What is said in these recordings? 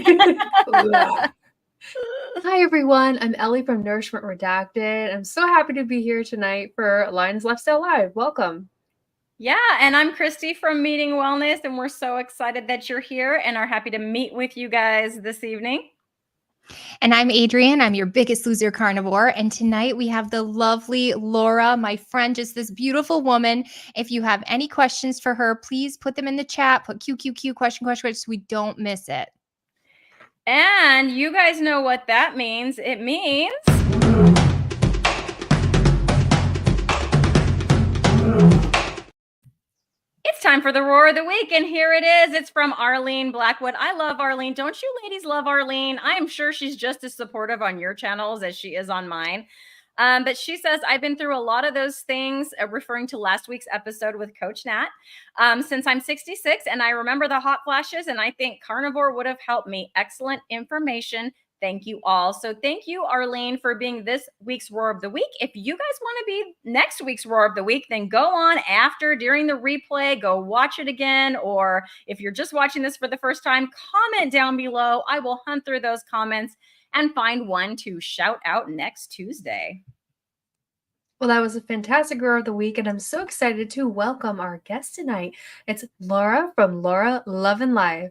Hi, everyone. I'm Ellie from Nourishment Redacted. I'm so happy to be here tonight for Lioness Lifestyle Live. Welcome. Yeah, and I'm Cristie from Meeting Wellness, and we're so excited that you're here and are happy to meet with you guys this evening. And I'm Adrian. I'm your biggest loser carnivore. And tonight we have the lovely Laura, my friend, just this beautiful woman. If you have any questions for her, please put them in the chat. Put QQQ question so we don't miss it. And you guys know what that means. It means it's time for the Roar of the Week, and here it is. It's from Arlene Blackwood. I love Arlene. Don't you ladies love Arlene? I am sure she's just as supportive on your channels as she is on mine. But she says, I've been through a lot of those things, referring to last week's episode with Coach Nat, since I'm 66, and I remember the hot flashes, and I think carnivore would have helped me. Excellent information. Thank you all. So thank you, Arlene, for being this week's Roar of the Week. If you guys want to be next week's Roar of the Week, then go on during the replay, go watch it again. Or if you're just watching this for the first time, comment down below. I will hunt through those comments and find one to shout out next Tuesday. Well, that was a fantastic Roar of the Week, and I'm so excited to welcome our guest tonight. It's Laura from Laura Love and Life.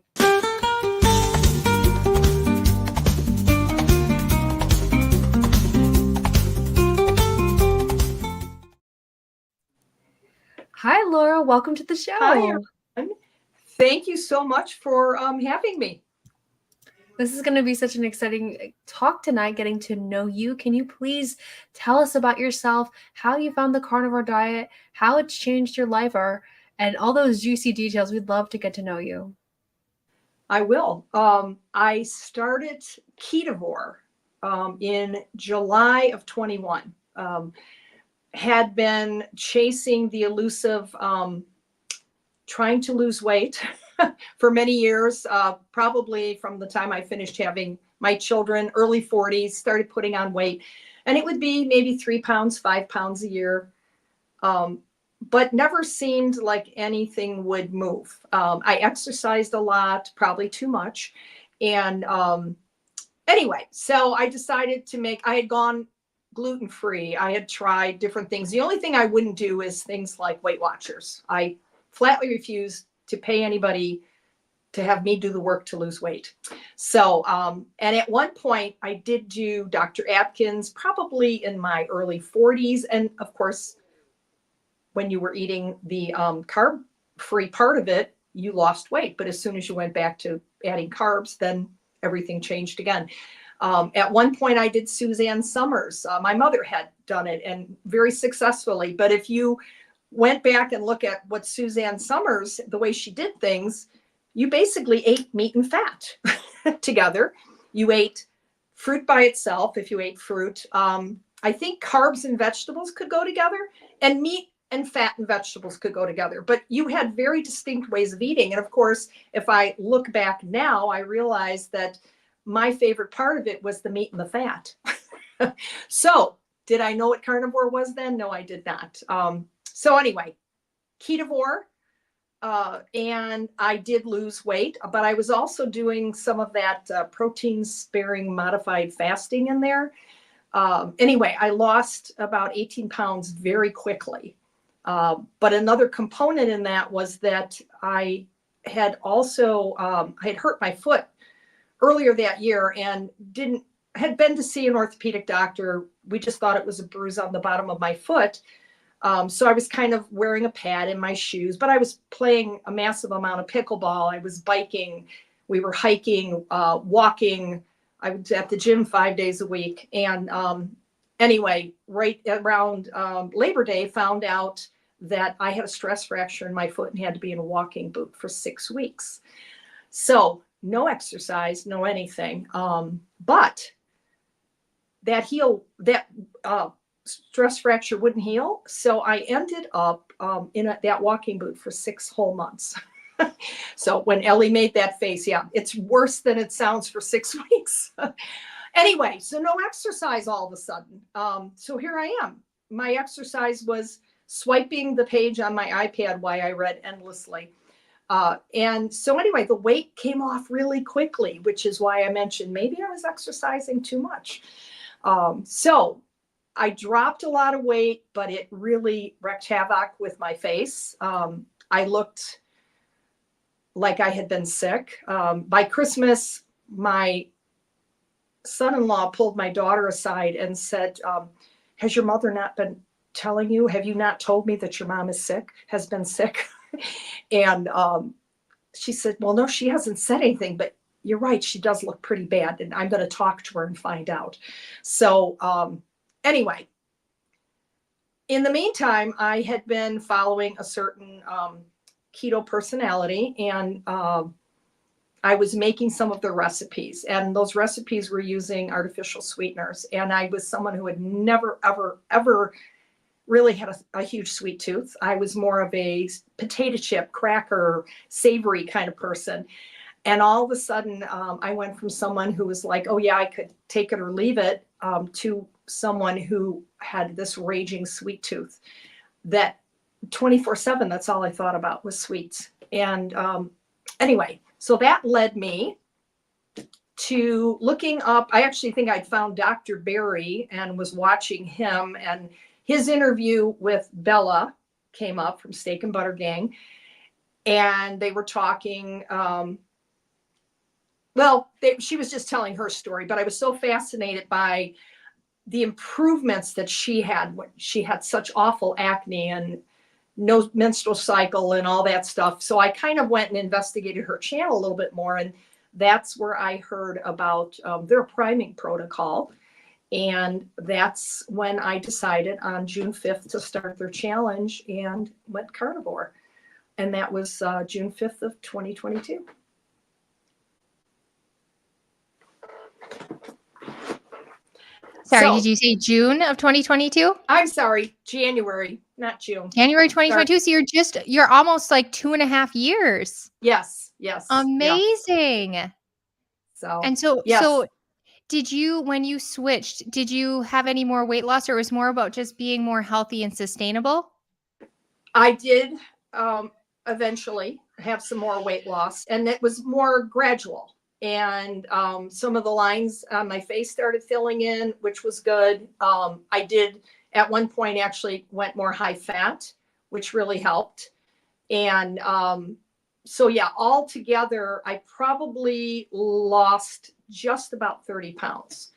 Hi, Laura. Welcome to the show. Hi, everyone. Thank you so much for having me. This is going to be such an exciting talk tonight, getting to know you. Can you please tell us about yourself, how you found the carnivore diet, how it's changed your life, and all those juicy details? We'd love to get to know you. I will. I started Carnivore in July of 21. Had been chasing the elusive, trying to lose weight for many years, probably from the time I finished having my children, early 40s, started putting on weight. And it would be maybe 3 pounds, 5 pounds a year, but never seemed like anything would move. I exercised a lot, probably too much. And anyway, so I decided I had gone gluten-free. I had tried different things. The only thing I wouldn't do is things like Weight Watchers. I flatly refused to pay anybody to have me do the work to lose weight. So, and at one point I did do Dr. Atkins, probably in my early 40s. And of course, when you were eating the carb-free part of it, you lost weight. But as soon as you went back to adding carbs, then everything changed again. At one point I did Suzanne Summers. My mother had done it and very successfully. But if you went back and look at what Suzanne Summers, the way she did things, you basically ate meat and fat together. You ate fruit by itself if you ate fruit. I think carbs and vegetables could go together, and meat and fat and vegetables could go together. But you had very distinct ways of eating. And of course, if I look back now, I realize that my favorite part of it was the meat and the fat. So did I know what carnivore was then? No, I did not. So anyway, Carnivore, and I did lose weight, but I was also doing some of that protein sparing modified fasting in there. Anyway, I lost about 18 pounds very quickly. But another component in that was that I had also, I had hurt my foot earlier that year and had been to see an orthopedic doctor. We just thought it was a bruise on the bottom of my foot. So I was kind of wearing a pad in my shoes, but I was playing a massive amount of pickleball. I was biking. We were hiking, walking. I was at the gym 5 days a week. And anyway, right around Labor Day, found out that I had a stress fracture in my foot and had to be in a walking boot for 6 weeks. So no exercise, no anything. But that stress fracture wouldn't heal. So I ended up in that walking boot for 6 whole months. So when Ellie made that face, yeah, it's worse than it sounds for 6 weeks. Anyway, so no exercise all of a sudden. So here I am. My exercise was swiping the page on my iPad while I read endlessly. And so anyway, the weight came off really quickly, which is why I mentioned maybe I was exercising too much. So I dropped a lot of weight, but it really wreaked havoc with my face. I looked like I had been sick. By Christmas, my son-in-law pulled my daughter aside and said, has your mother not been telling you? Have you not told me that your mom is sick, has been sick? And she said, well, no, she hasn't said anything, but you're right. She does look pretty bad. And I'm going to talk to her and find out. So anyway, in the meantime, I had been following a certain keto personality, and I was making some of the recipes, and those recipes were using artificial sweeteners. And I was someone who had never, ever, ever really had a huge sweet tooth. I was more of a potato chip, cracker, savory kind of person. And all of a sudden, I went from someone who was like, oh yeah, I could take it or leave it, to someone who had this raging sweet tooth that 24/7, that's all I thought about was sweets. And anyway, so that led me to looking up. I actually think I'd found Dr. Berry and was watching him, and his interview with Bella came up from Steak and Butter Gang. And they were talking, she was just telling her story, but I was so fascinated by the improvements that she had when she had such awful acne and no menstrual cycle and all that stuff. So I kind of went and investigated her channel a little bit more. And that's where I heard about their priming protocol. And that's when I decided on June 5th to start their challenge and went carnivore. And that was June 5th of 2022. Sorry, So, did you say June of 2022? I'm sorry, January, not June. January 2022. Sorry. So you're almost like 2.5 years. Yes. Amazing. Yeah. So, And so, yes. so did you, when you switched, did you have any more weight loss, or it was more about just being more healthy and sustainable? I did eventually have some more weight loss, and it was more gradual. And some of the lines on my face started filling in, which was good. I did at one point actually went more high fat, which really helped. And so yeah, altogether, I probably lost just about 30 pounds.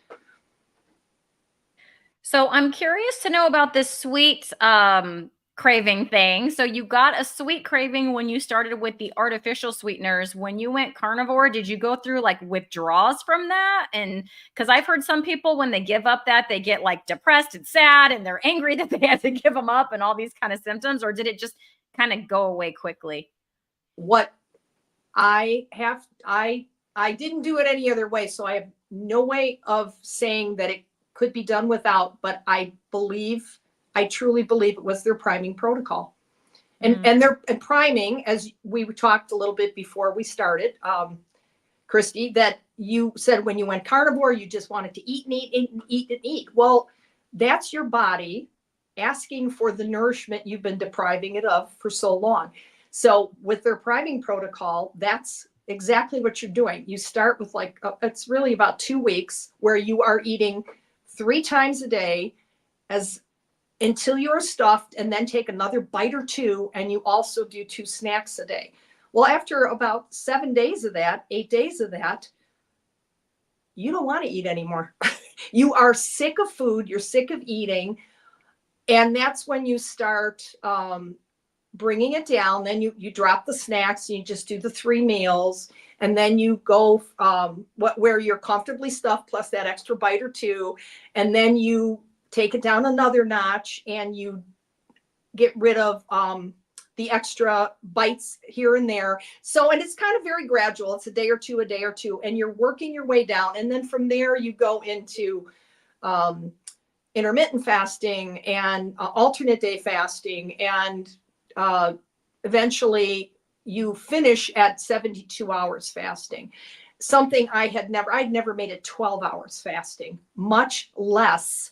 So I'm curious to know about this sweet craving thing. So you got a sweet craving when you started with the artificial sweeteners. When you went carnivore, did you go through like withdrawals from that? And because I've heard some people, when they give up that, they get like depressed and sad and they're angry that they had to give them up and all these kind of symptoms, or did it just kind of go away quickly? What I didn't do it any other way. So I have no way of saying that it could be done without, but I truly believe it was their priming protocol. And their priming, as we talked a little bit before we started, Cristie, that you said when you went carnivore, you just wanted to eat and eat and eat and eat. Well, that's your body asking for the nourishment you've been depriving it of for so long. So with their priming protocol, that's exactly what you're doing. You start with it's really about 2 weeks where you are eating 3 times a day until you're stuffed, and then take another bite or 2. And you also do 2 snacks a day. Well, after about 7 days of that, 8 days of that, you don't want to eat anymore. You are sick of food. You're sick of eating. And that's when you start bringing it down. Then you drop the snacks and you just do the 3 meals. And then you go where you're comfortably stuffed plus that extra bite or 2. And then you take it down another notch and you get rid of the extra bites here and there. So, and it's kind of very gradual. It's a day or two, and you're working your way down. And then from there you go into intermittent fasting and alternate day fasting. And eventually you finish at 72 hours fasting. Something I'd never made it 12 hours fasting, much less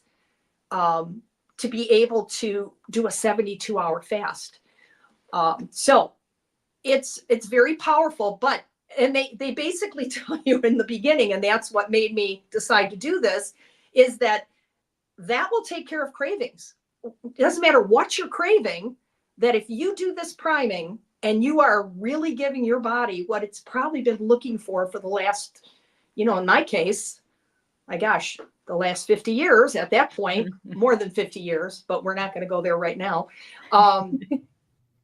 to be able to do a 72-hour fast. So it's very powerful, and they basically tell you in the beginning, and that's what made me decide to do this, is that will take care of cravings. It doesn't matter what you're craving, that if you do this priming and you are really giving your body what it's probably been looking for the last, in my case, my gosh, the last 50 years at that point, more than 50 years, but we're not going to go there right now.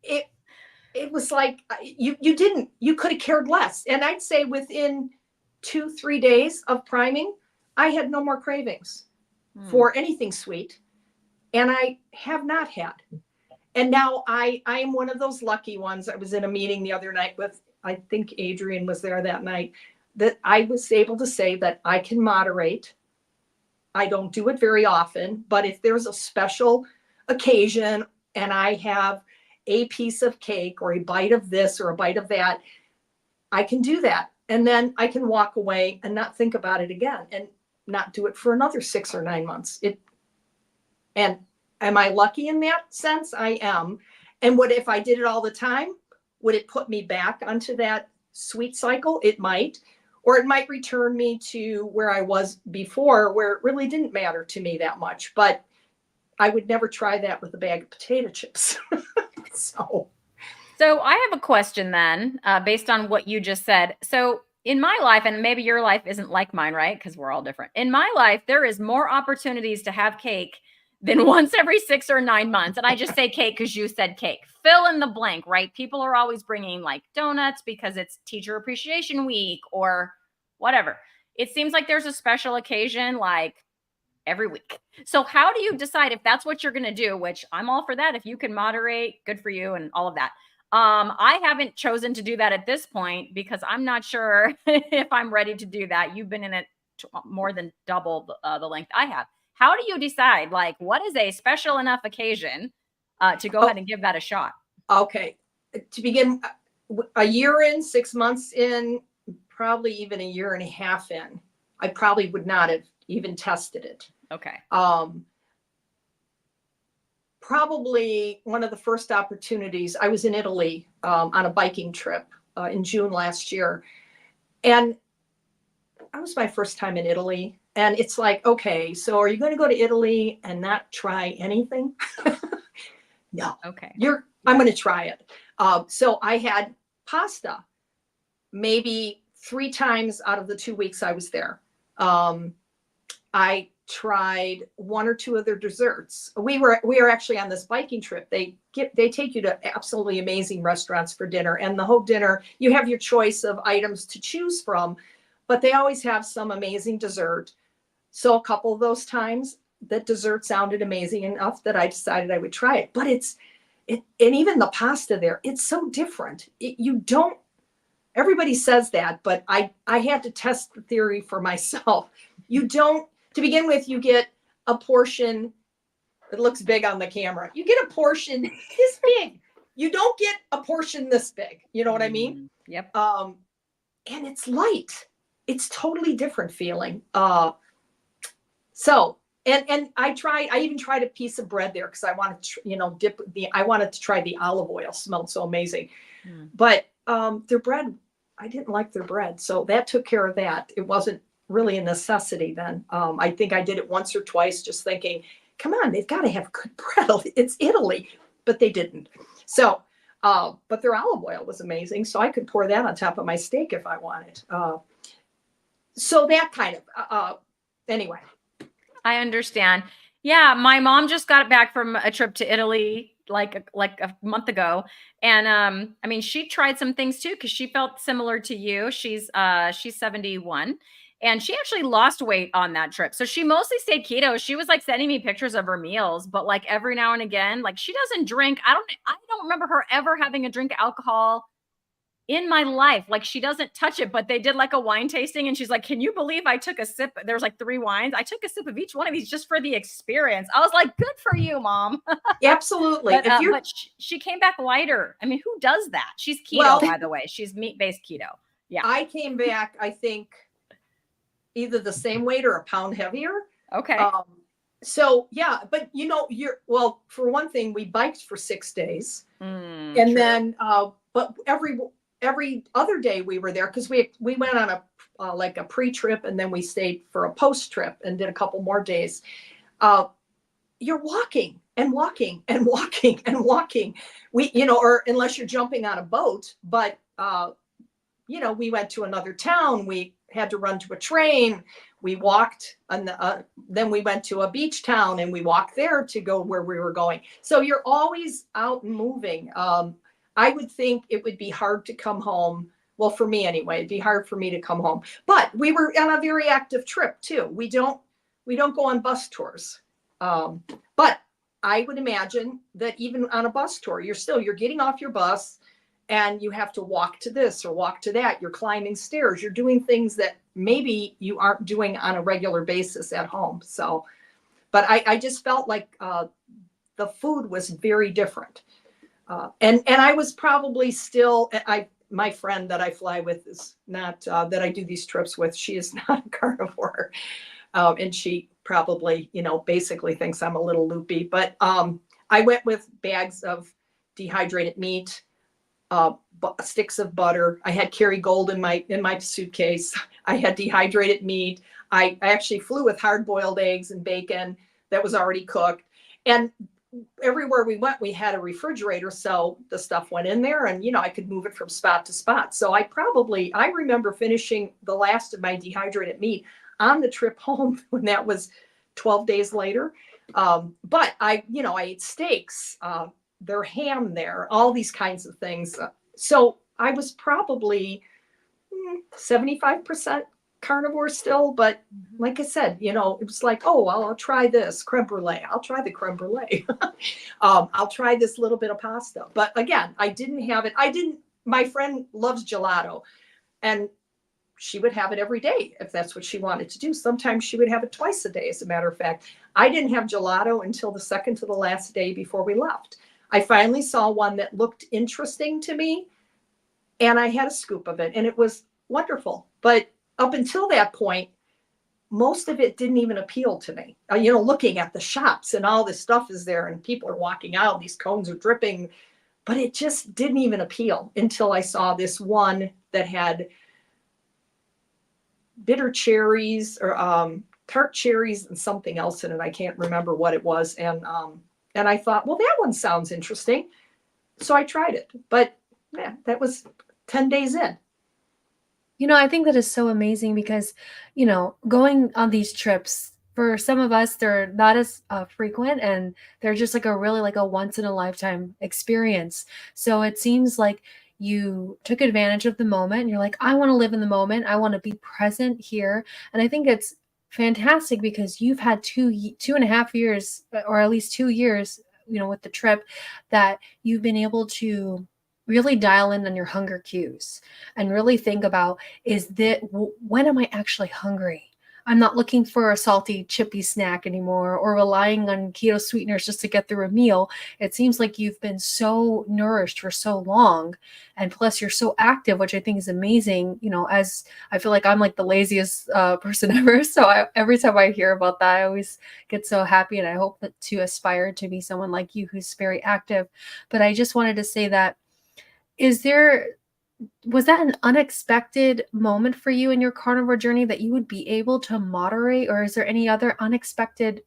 It was like you could have cared less. And I'd say within 2-3 days of priming, I had no more cravings for anything sweet. And I have not had. And now I am one of those lucky ones. I was in a meeting the other night with, I think Adrian was there that night, that I was able to say that I can moderate. I don't do it very often, but if there's a special occasion and I have a piece of cake or a bite of this or a bite of that, I can do that. And then I can walk away and not think about it again and not do it for another 6 or 9 months. And am I lucky in that sense? I am. And if I did it all the time, would it put me back onto that sweet cycle? It might, or it might return me to where I was before, where it really didn't matter to me that much. But I would never try that with a bag of potato chips. So I have a question then, based on what you just said. So in my life, and maybe your life isn't like mine, right? Because we're all different. In my life, there is more opportunities to have cake than once every 6 or 9 months. And I just say cake because you said cake. Fill in the blank, right? People are always bringing like donuts because it's Teacher Appreciation Week or whatever. It seems like there's a special occasion like every week. So how do you decide if that's what you're going to do, which I'm all for that. If you can moderate, good for you and all of that. I haven't chosen to do that at this point because I'm not sure if I'm ready to do that. You've been in it more than double the length I have. How do you decide, like, what is a special enough occasion to go ahead and give that a shot? Okay. To begin, a year in, 6 months in, probably even a year and a half in, I probably would not have even tested it. Okay. Probably one of the first opportunities, I was in Italy on a biking trip in June last year. And that was my first time in Italy. And it's like, okay, so are you going to go to Italy and not try anything? No. Okay. I'm going to try it. So I had pasta maybe 3 times out of the 2 weeks I was there. I tried 1 or 2 other desserts. We were actually on this biking trip. They take you to absolutely amazing restaurants for dinner, and the whole dinner, you have your choice of items to choose from, but they always have some amazing dessert. So a couple of those times that dessert sounded amazing enough that I decided I would try it. But and even the pasta there, it's so different. Everybody says that, but I had to test the theory for myself. To begin with, you get a portion. It looks big on the camera. You get a portion this big. You don't get a portion this big. You know what I mean? Yep. And it's light. It's totally different feeling. So I even tried a piece of bread there because I wanted to, I wanted to try the olive oil. It smelled so amazing. But their bread, I didn't like their bread. So that took care of that. It wasn't really a necessity then. I think I did it once or twice just thinking, come on, they've got to have good bread. It's Italy, but they didn't. So, but their olive oil was amazing. So I could pour that on top of my steak if I wanted. So that kind of, anyway. I understand. Yeah, my mom just got back from a trip to Italy like a month ago, and I mean, she tried some things too because she felt similar to you. She's 71, and she actually lost weight on that trip. So she mostly stayed keto. She was like sending me pictures of her meals, but like every now and again, like she doesn't drink. I don't remember her ever having a drink of alcohol in my life. Like she doesn't touch it, but they did like a wine tasting and she's like, can you believe I took a sip? There's like 3 wines. I took a sip of each one of these just for the experience. I was like, good for you, Mom. Absolutely. But she came back lighter. I mean, who does that? She's keto, by the way. She's meat-based keto. Yeah. I came back, I think either the same weight or a pound heavier. Okay. So yeah, but for one thing, we biked for 6 days. And then but every other day we were there, because we went on a like a pre-trip, and then we stayed for a post-trip and did a couple more days. You're walking and walking and walking and walking. Or unless you're jumping on a boat, but we went to another town. We had to run to a train. We walked, and then we went to a beach town, and we walked there to go where we were going. So you're always out and moving. I would think it would be hard to come home. Well, for me anyway, it'd be hard for me to come home. But we were on a very active trip too. We don't go on bus tours. But I would imagine that even on a bus tour, you're getting off your bus, and you have to walk to this or walk to that. You're climbing stairs. You're doing things that maybe you aren't doing on a regular basis at home. So, but I just felt like the food was very different. And I was probably still, my friend that I fly with is not, that I do these trips with, she is not a carnivore. And she probably, basically thinks I'm a little loopy. But I went with bags of dehydrated meat, sticks of butter. I had Kerrygold in my suitcase. I had dehydrated meat. I actually flew with hard-boiled eggs and bacon that was already cooked. And everywhere we went, we had a refrigerator, so the stuff went in there, and I could move it from spot to spot. So I remember finishing the last of my dehydrated meat on the trip home, when that was 12 days later. But I ate steaks, their ham there, all these kinds of things. So I was probably 75% carnivore still, but like I said, it was like, oh, well, I'll try this creme brulee. I'll try the creme brulee. I'll try this little bit of pasta. But again, I didn't have it. My friend loves gelato, and she would have it every day if that's what she wanted to do. Sometimes she would have it twice a day, as a matter of fact. I didn't have gelato until the second to the last day before we left. I finally saw one that looked interesting to me, and I had a scoop of it, and it was wonderful. But up until that point, most of it didn't even appeal to me. Looking at the shops and all this stuff is there, and people are walking out, these cones are dripping, but it just didn't even appeal until I saw this one that had bitter cherries or tart cherries and something else in it. I can't remember what it was. And I thought, well, that one sounds interesting. So I tried it. But yeah, that was 10 days in. I think that is so amazing because, going on these trips, for some of us, they're not as frequent, and they're just like a once in a lifetime experience. So it seems like you took advantage of the moment, and you're like, I want to live in the moment. I want to be present here. And I think it's fantastic because you've had 2.5 years, or at least 2 years, with the trip, that you've been able to really dial in on your hunger cues and really think about, when am I actually hungry? I'm not looking for a salty, chippy snack anymore, or relying on keto sweeteners just to get through a meal. It seems like you've been so nourished for so long, and plus you're so active, which I think is amazing. As I feel like I'm like the laziest person ever, so every time I hear about that, I always get so happy, and I hope to aspire to be someone like you who's very active. But I just wanted to say that, was that an unexpected moment for you in your carnivore journey, that you would be able to moderate, or is there any other unexpected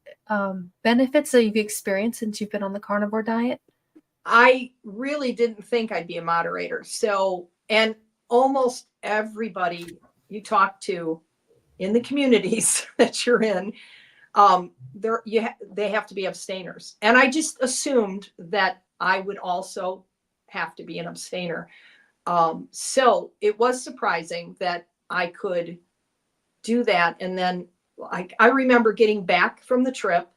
benefits that you've experienced since you've been on the carnivore diet? I really didn't think I'd be a moderator. So, and almost everybody you talk to in the communities that you're in, they have to be abstainers. And I just assumed that I would also have to be an abstainer. So it was surprising that I could do that. And then I remember getting back from the trip,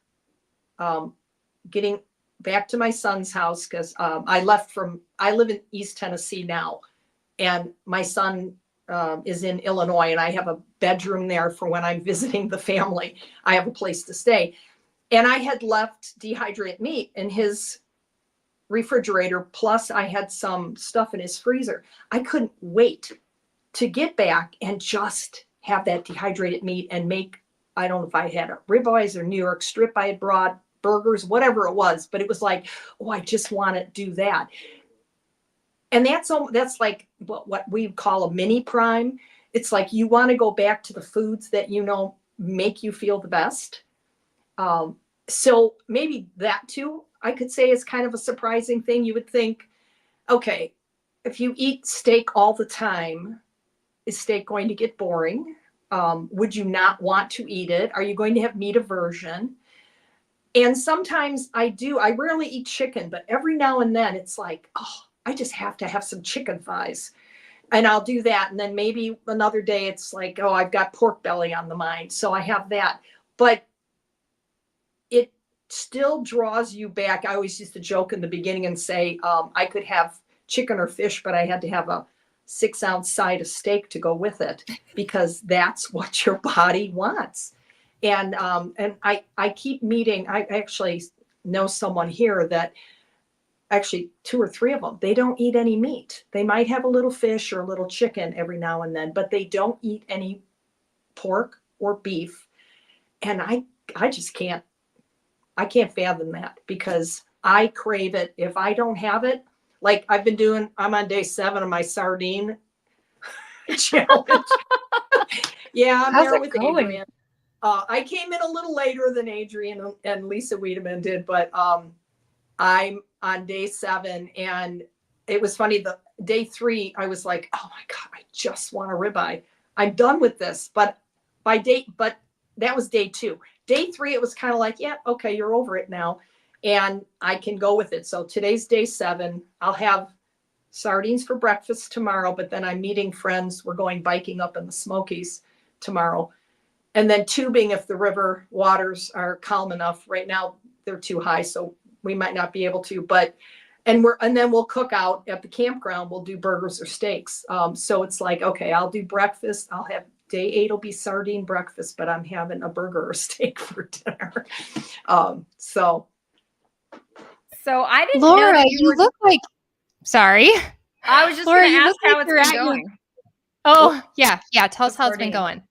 getting back to my son's house, because I live in East Tennessee now, and my son is in Illinois, and I have a bedroom there for when I'm visiting the family. I have a place to stay. And I had left dehydrated meat in his refrigerator, plus I had some stuff in his freezer. I couldn't wait to get back and just have that dehydrated meat and make, I don't know if I had a ribeyes or New York strip I had brought, burgers, whatever it was, but it was like, oh, I just want to do that. And that's like what we call a mini prime. It's like you want to go back to the foods that make you feel the best. So maybe that too, I could say, is kind of a surprising thing. You would think, okay, if you eat steak all the time, is steak going to get boring? Would you not want to eat it? Are you going to have meat aversion? And sometimes I do. I rarely eat chicken, but every now and then it's like, oh, I just have to have some chicken thighs. And I'll do that. And then maybe another day it's like, oh, I've got pork belly on the mind. So I have that. But it still draws you back. I always used to joke in the beginning and say I could have chicken or fish, but I had to have a 6-ounce side of steak to go with it, because that's what your body wants. And I keep meeting, I actually know someone here that actually 2 or 3 of them, they don't eat any meat. They might have a little fish or a little chicken every now and then, but they don't eat any pork or beef. And I just can't fathom that, because I crave it. If I don't have it, like I'm on day 7 of my sardine challenge. Yeah, I'm How's there it with going? Adrian. I came in a little later than Adrian and Lisa Wiedemann did, but I'm on day 7, and it was funny. The day 3, I was like, oh my God, I just want a ribeye. I'm done with this. But that was day 2. Day 3, it was kind of like, yeah, okay, you're over it now, and I can go with it. So today's day 7. I'll have sardines for breakfast tomorrow, but then I'm meeting friends. We're going biking up in the Smokies tomorrow, and then tubing if the river waters are calm enough. Right now they're too high, so we might not be able to, and then we'll cook out at the campground. We'll do burgers or steaks. So it's like, okay, I'll do breakfast. I'll have day 8 will be sardine breakfast, but I'm having a burger or steak for dinner. So I didn't know Laura, that you look like, sorry. I was just Laura, going to you ask look how like it's you're been at your- going. Oh, yeah. Tell us how it's been According-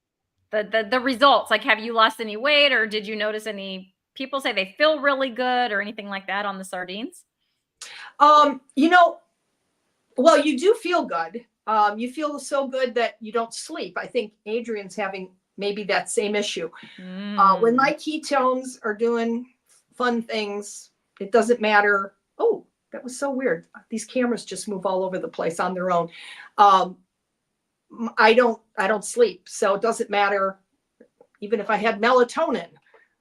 going. The results, like, have you lost any weight, or did you notice any people say they feel really good or anything like that on the sardines? well, you do feel good. You feel so good that you don't sleep. I think Adrian's having maybe that same issue. When my ketones are doing fun things, it doesn't matter. Oh, that was so weird. These cameras just move all over the place on their own. I don't sleep. So it doesn't matter. Even if I had melatonin,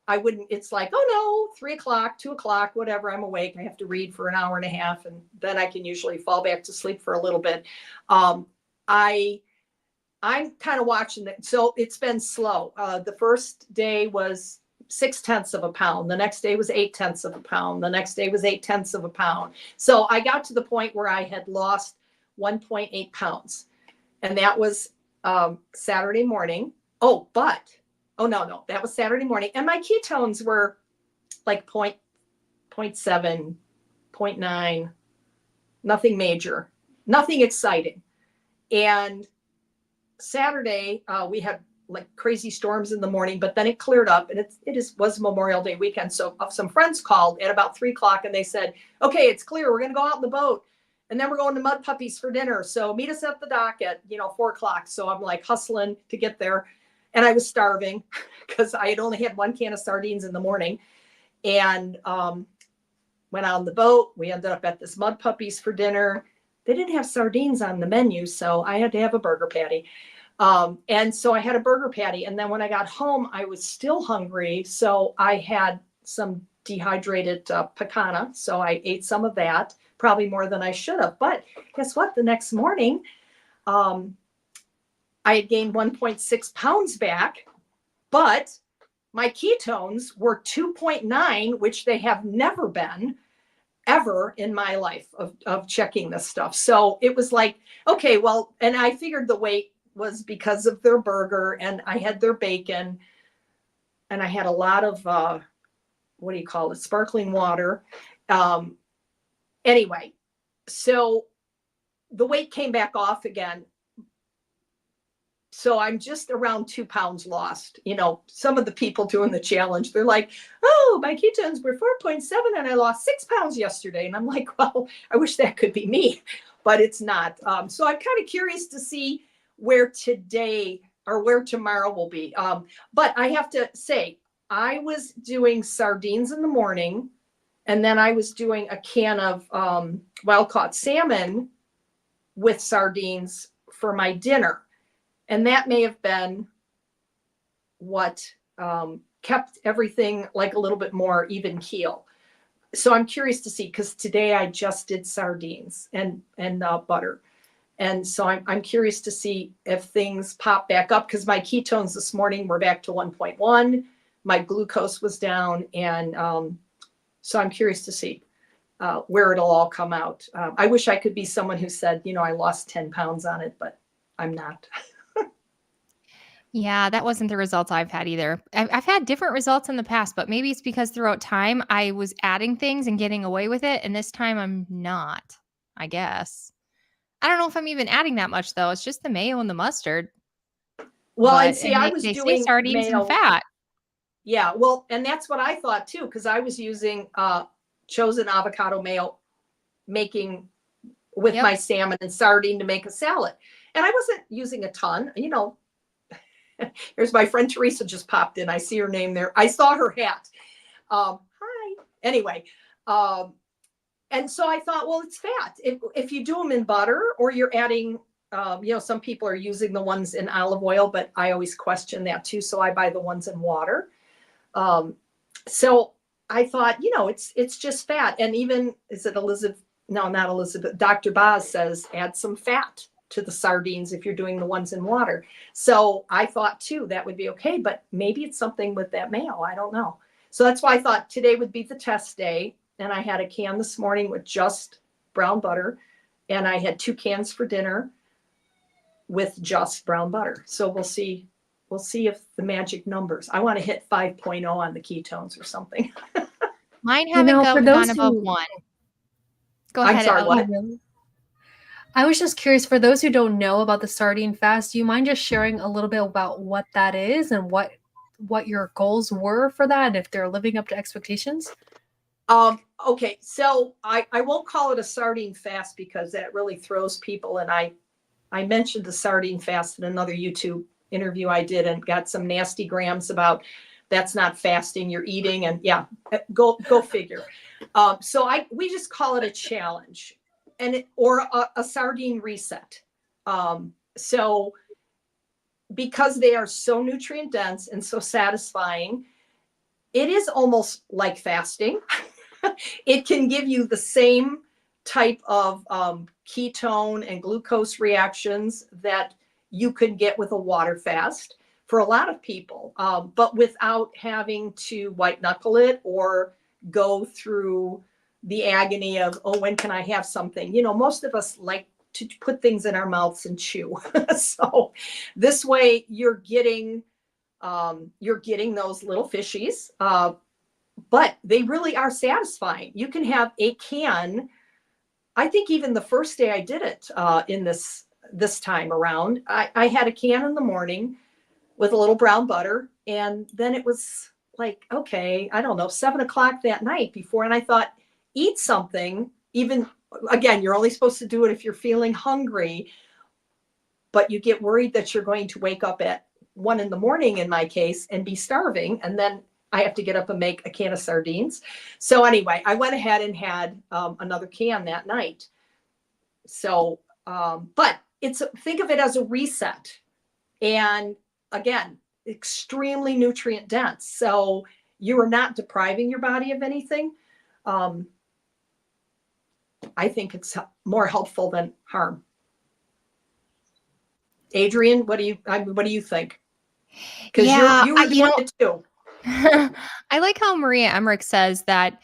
I wouldn't, it's like, oh no, 3 o'clock, 2 o'clock, whatever, I'm awake. I have to read for an hour and a half, and then I can usually fall back to sleep for a little bit. I'm kind of watching it. So it's been slow. The first day was 0.6 of a pound. The next day was 0.8 of a pound. The next day was 0.8 of a pound. So I got to the point where I had lost 1.8 pounds. And that was Saturday morning. No, that was Saturday morning. And my ketones were like 0.7, 0.9, nothing major, nothing exciting. And Saturday, we had like crazy storms in the morning, but then it cleared up, and it was Memorial Day weekend. So some friends called at about 3 o'clock, and they said, okay, it's clear. We're going to go out in the boat, and then we're going to Mud Puppies for dinner. So meet us at the dock at 4 o'clock. So I'm like hustling to get there. And I was starving because I had only had 1 can of sardines in the morning, and went on the boat. We ended up at this Mud Puppies for dinner. They didn't have sardines on the menu, so I had to have a burger patty. And so I had a burger patty. And then when I got home, I was still hungry. So I had some dehydrated pecana. So I ate some of that, probably more than I should have. But guess what? The next morning, I had gained 1.6 pounds back, but my ketones were 2.9, which they have never been ever in my life of checking this stuff. So it was like, okay, well, and I figured the weight was because of their burger, and I had their bacon, and I had a lot of, sparkling water. Anyway, so the weight came back off again. So I'm just around 2 pounds lost. Some of the people doing the challenge, they're like, oh, my ketones were 4.7 and I lost 6 pounds yesterday. And I'm like, well, I wish that could be me. but it's not. So I'm kind of curious to see where today or where tomorrow will be. But I have to say, I was doing sardines in the morning, and then I was doing a can of wild caught salmon with sardines for my dinner. And that may have been what kept everything like a little bit more even keel. So I'm curious to see, because today I just did sardines and butter. And so I'm curious to see if things pop back up, because my ketones this morning were back to 1.1. My glucose was down. And so I'm curious to see where it'll all come out. I wish I could be someone who said, I lost 10 pounds on it, but I'm not. Yeah, that wasn't the results I've had either. I've had different results in the past, but maybe it's because throughout time I was adding things and getting away with it. And this time I'm not, I guess. I don't know if I'm even adding that much though. It's just the mayo and the mustard. Well, But, and see, I was they say doing sardines mayo. and fat. Yeah, well, and that's what I thought too, because I was using chosen avocado mayo making with my salmon and sardine to make a salad. And I wasn't using a ton, Here's my friend Teresa just popped in. I see her name there. I saw her hat. Hi. Anyway, and so I thought, well, it's fat. If you do them in butter, or you're adding, some people are using the ones in olive oil, but I always question that too. So I buy the ones in water. So I thought, it's just fat. And even, is it Elizabeth? No, not Elizabeth. Dr. Boz says add some fat to the sardines if you're doing the ones in water. So I thought too, that would be okay, but maybe it's something with that mayo. I don't know. So that's why I thought today would be the test day. And I had a can this morning with just brown butter, and I had 2 cans for dinner with just brown butter. So we'll see if the magic numbers, I want to hit 5.0 on the ketones or something. Mine haven't gone above 1. Go ahead. I'm sorry, what? I was just curious, for those who don't know about the sardine fast, do you mind just sharing a little bit about what that is and what your goals were for that, and if they're living up to expectations? Okay, so I won't call it a sardine fast, because that really throws people. And I mentioned the sardine fast in another YouTube interview I did, and got some nasty grams about that's not fasting, you're eating. And yeah, go figure. So we just call it a challenge, or a sardine reset. So because they are so nutrient dense and so satisfying, it is almost like fasting. It can give you the same type of ketone and glucose reactions that you could get with a water fast for a lot of people, but without having to white knuckle it or go through the agony of, oh, when can I have something? Most of us like to put things in our mouths and chew. So this way you're getting those little fishies, but they really are satisfying. You can have a can. I think even the first day I did it in this time around, I had a can in the morning with a little brown butter. And then it was like, okay, I don't know, 7:00 that night before. And I thought, eat something. Even, again, you're only supposed to do it if you're feeling hungry, but you get worried that you're going to wake up at 1 a.m. in my case and be starving. And then I have to get up and make a can of sardines. So anyway, I went ahead and had another can that night. So, but think of it as a reset. And again, extremely nutrient dense. So you are not depriving your body of anything. I think it's more helpful than harm. Adrian, what do you think? Because you were doing it too. I like how Maria Emmerich says that,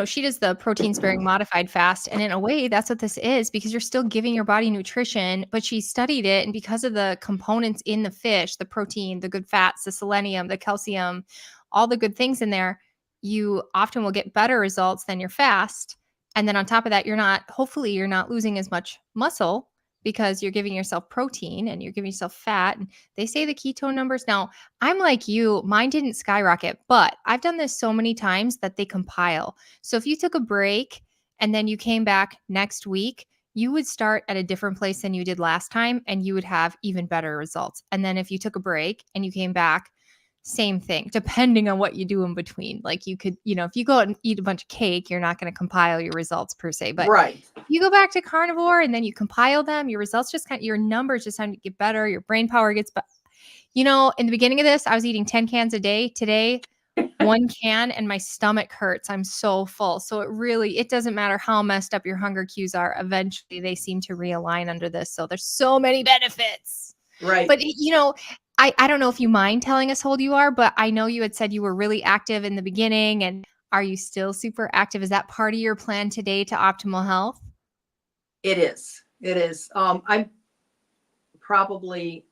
she does the protein sparing modified fast. And in a way, that's what this is, because you're still giving your body nutrition, but she studied it. And because of the components in the fish, the protein, the good fats, the selenium, the calcium, all the good things in there, you often will get better results than your fast. And then on top of that, hopefully you're not losing as much muscle, because you're giving yourself protein and you're giving yourself fat. And they say the ketone numbers. Now, I'm like you, mine didn't skyrocket, but I've done this so many times that they compile. So if you took a break and then you came back next week, you would start at a different place than you did last time and you would have even better results. And then if you took a break and you came back, same thing, depending on what you do in between. Like you could, if you go out and eat a bunch of cake, you're not going to compile your results per se. But Right. you go back to carnivore and then you compile them, your results your numbers just kind of get better. Your brain power gets better. In the beginning of this, I was eating 10 cans a day. Today, 1 can and my stomach hurts. I'm so full. So it doesn't matter how messed up your hunger cues are. Eventually they seem to realign under this. So there's so many benefits. Right. But I don't know if you mind telling us how old you are, but I know you had said you were really active in the beginning. And are you still super active? Is that part of your plan today to optimal health? It is. It is. I'm probably,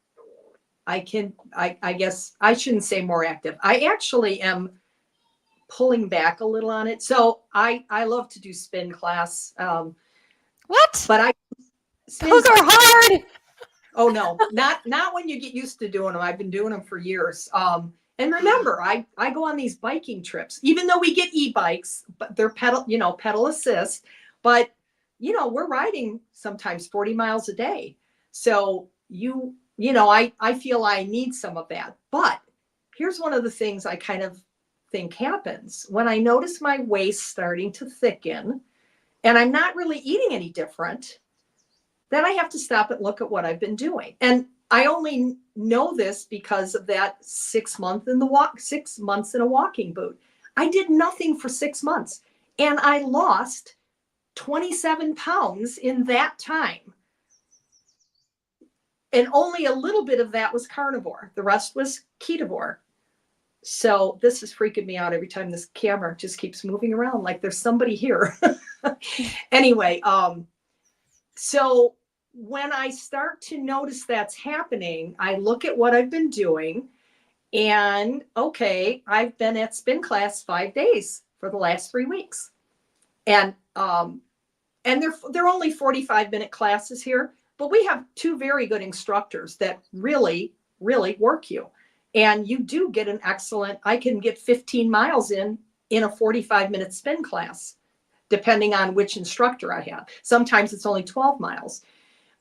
I guess I shouldn't say more active. I actually am pulling back a little on it. So I love to do spin class. What? But those are hard. Oh no, not when you get used to doing them. I've been doing them for years. And remember, I go on these biking trips, even though we get e-bikes, but they're pedal assist, but we're riding sometimes 40 miles a day. So I feel I need some of that. But here's one of the things I kind of think happens when I notice my waist starting to thicken and I'm not really eating any different. Then I have to stop and look at what I've been doing. And I only know this because of that 6 months in a walking boot. I did nothing for 6 months and I lost 27 pounds in that time. And only a little bit of that was carnivore. The rest was ketovore. So this is freaking me out every time this camera just keeps moving around like there's somebody here. Anyway, so when I start to notice that's happening, I look at what I've been doing and okay, I've been at spin class 5 days for the last 3 weeks. And they're only 45-minute classes here, but we have 2 very good instructors that really, really work you. And you do get I can get 15 miles in a 45-minute spin class, depending on which instructor I have. Sometimes it's only 12 miles.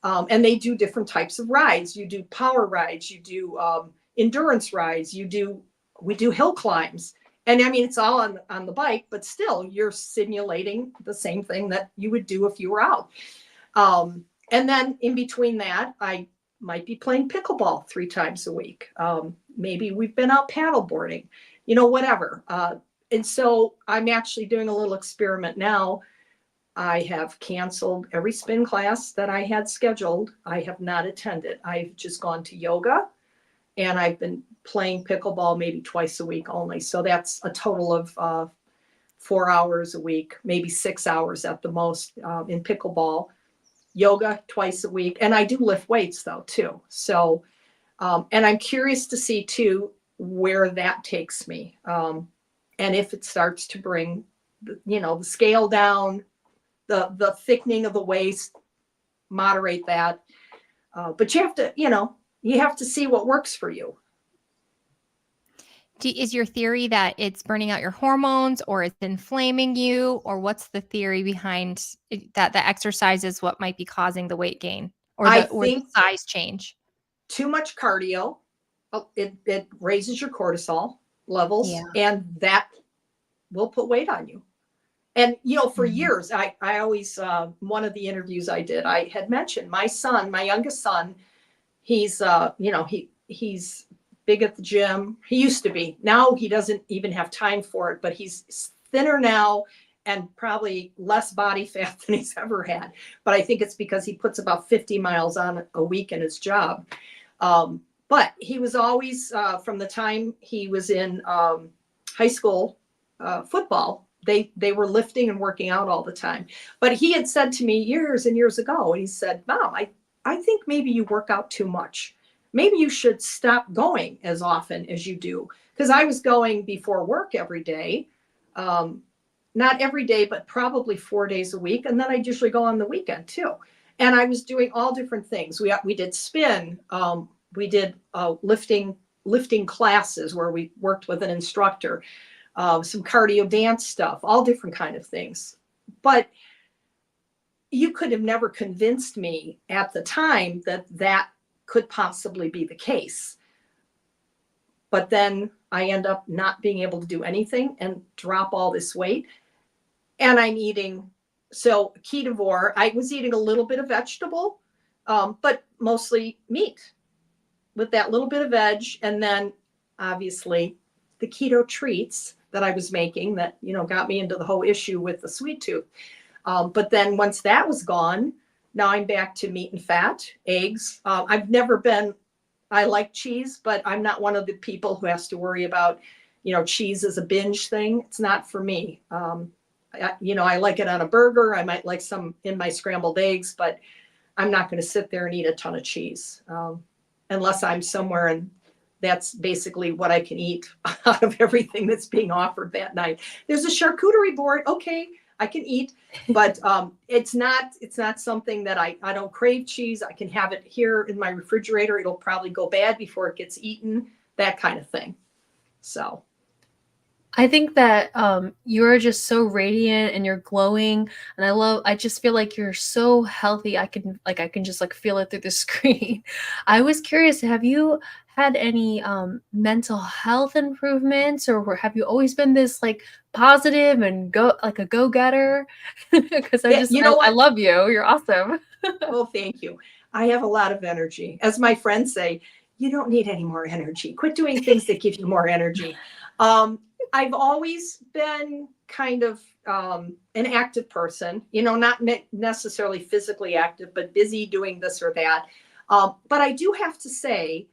And they do different types of rides. You do power rides, you do endurance rides, we do hill climbs. And I mean, it's all on the bike, but still you're simulating the same thing that you would do if you were out. And then in between that, I might be playing pickleball 3 times a week. Maybe we've been out paddleboarding, whatever. And so I'm actually doing a little experiment now. I have canceled every spin class that I had scheduled. I have not attended. I've just gone to yoga and I've been playing pickleball maybe twice a week only. So that's a total of 4 hours a week, maybe 6 hours at the most in pickleball. Yoga twice a week. And I do lift weights though, too. So, and I'm curious to see too, where that takes me. And if it starts to bring, the scale down, the thickening of the waist, moderate that. But you have to see what works for you. Is your theory that it's burning out your hormones or it's inflaming you, or what's the theory behind that the exercise is what might be causing the weight gain or the size change? Too much cardio. It raises your cortisol levels and that will put weight on you. And, for years, I always, one of the interviews I did, I had mentioned my youngest son, he's, he's big at the gym. He used to be. Now he doesn't even have time for it, but he's thinner now and probably less body fat than he's ever had. But I think it's because he puts about 50 miles on a week in his job. But he was always, from the time he was in high school football, they were lifting and working out all the time. But he had said to me years and years ago, and he said, Mom, I think maybe you work out too much. Maybe you should stop going as often as you do. Because I was going before work every day. Not every day, but probably 4 days a week. And then I'd usually go on the weekend too. And I was doing all different things. We did spin. We did lifting classes where we worked with an instructor. Some cardio dance stuff, all different kind of things. But, you could have never convinced me at the time that that could possibly be the case. But then I end up not being able to do anything and drop all this weight. And I'm eating, so Ketovore, I was eating a little bit of vegetable, but mostly meat with that little bit of veg. And then obviously the keto treats that I was making that, you know, got me into the whole issue with the sweet tooth. But then once that was gone, now I'm back to meat and fat, eggs. I've never been, I like cheese, but I'm not one of the people who has to worry about, you know, cheese as a binge thing. It's not for me. You know, I like it on a burger. I might like some in my scrambled eggs, but I'm not going to sit there and eat a ton of cheese unless I'm somewhere and that's basically what I can eat out of everything that's being offered that night. There's a charcuterie board. Okay, I can eat, but it's not something that I don't crave cheese. I can have it here in my refrigerator. It'll probably go bad before it gets eaten, that kind of thing. So I think that you're just so radiant and you're glowing, and I just feel like you're so healthy. I can just like feel it through the screen. I was curious, have you had any mental health improvements, or have you always been this like positive and a go-getter? Because you know I what? love you. You're awesome. Well, thank you. I have a lot of energy. As my friends say, you don't need any more energy. Quit doing things that give you more energy. I've always been kind of an active person, you know, not necessarily physically active, but busy doing this or that. But I do have to say,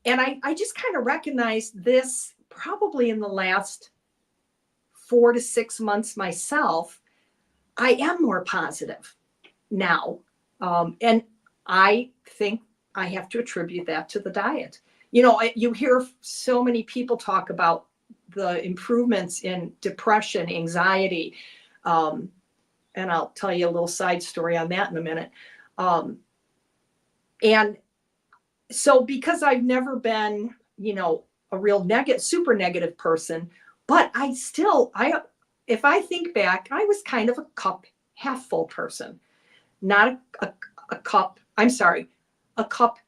and I just kind of recognized this probably in the last 4 to 6 months myself, I am more positive now. And I think I have to attribute that to the diet. You know, you hear so many people talk about the improvements in depression, anxiety. And I'll tell you a little side story on that in a minute. And so because I've never been, you know, a real super negative person, but if I think back, I was kind of a cup half full person, not a cup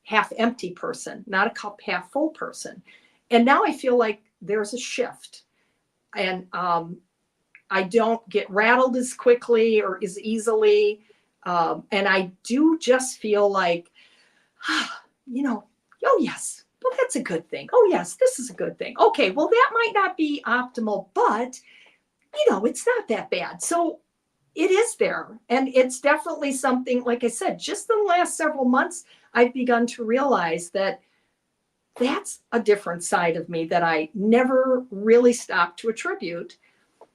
half empty person, not a cup half full person. And now I feel like there's a shift, and I don't get rattled as quickly or as easily. And I do just feel like, you know, oh yes, well, that's a good thing. Oh yes, this is a good thing. Okay, well, that might not be optimal, but you know, it's not that bad. So it is there. And it's definitely something, like I said, just in the last several months, I've begun to realize that that's a different side of me that I never really stopped to attribute.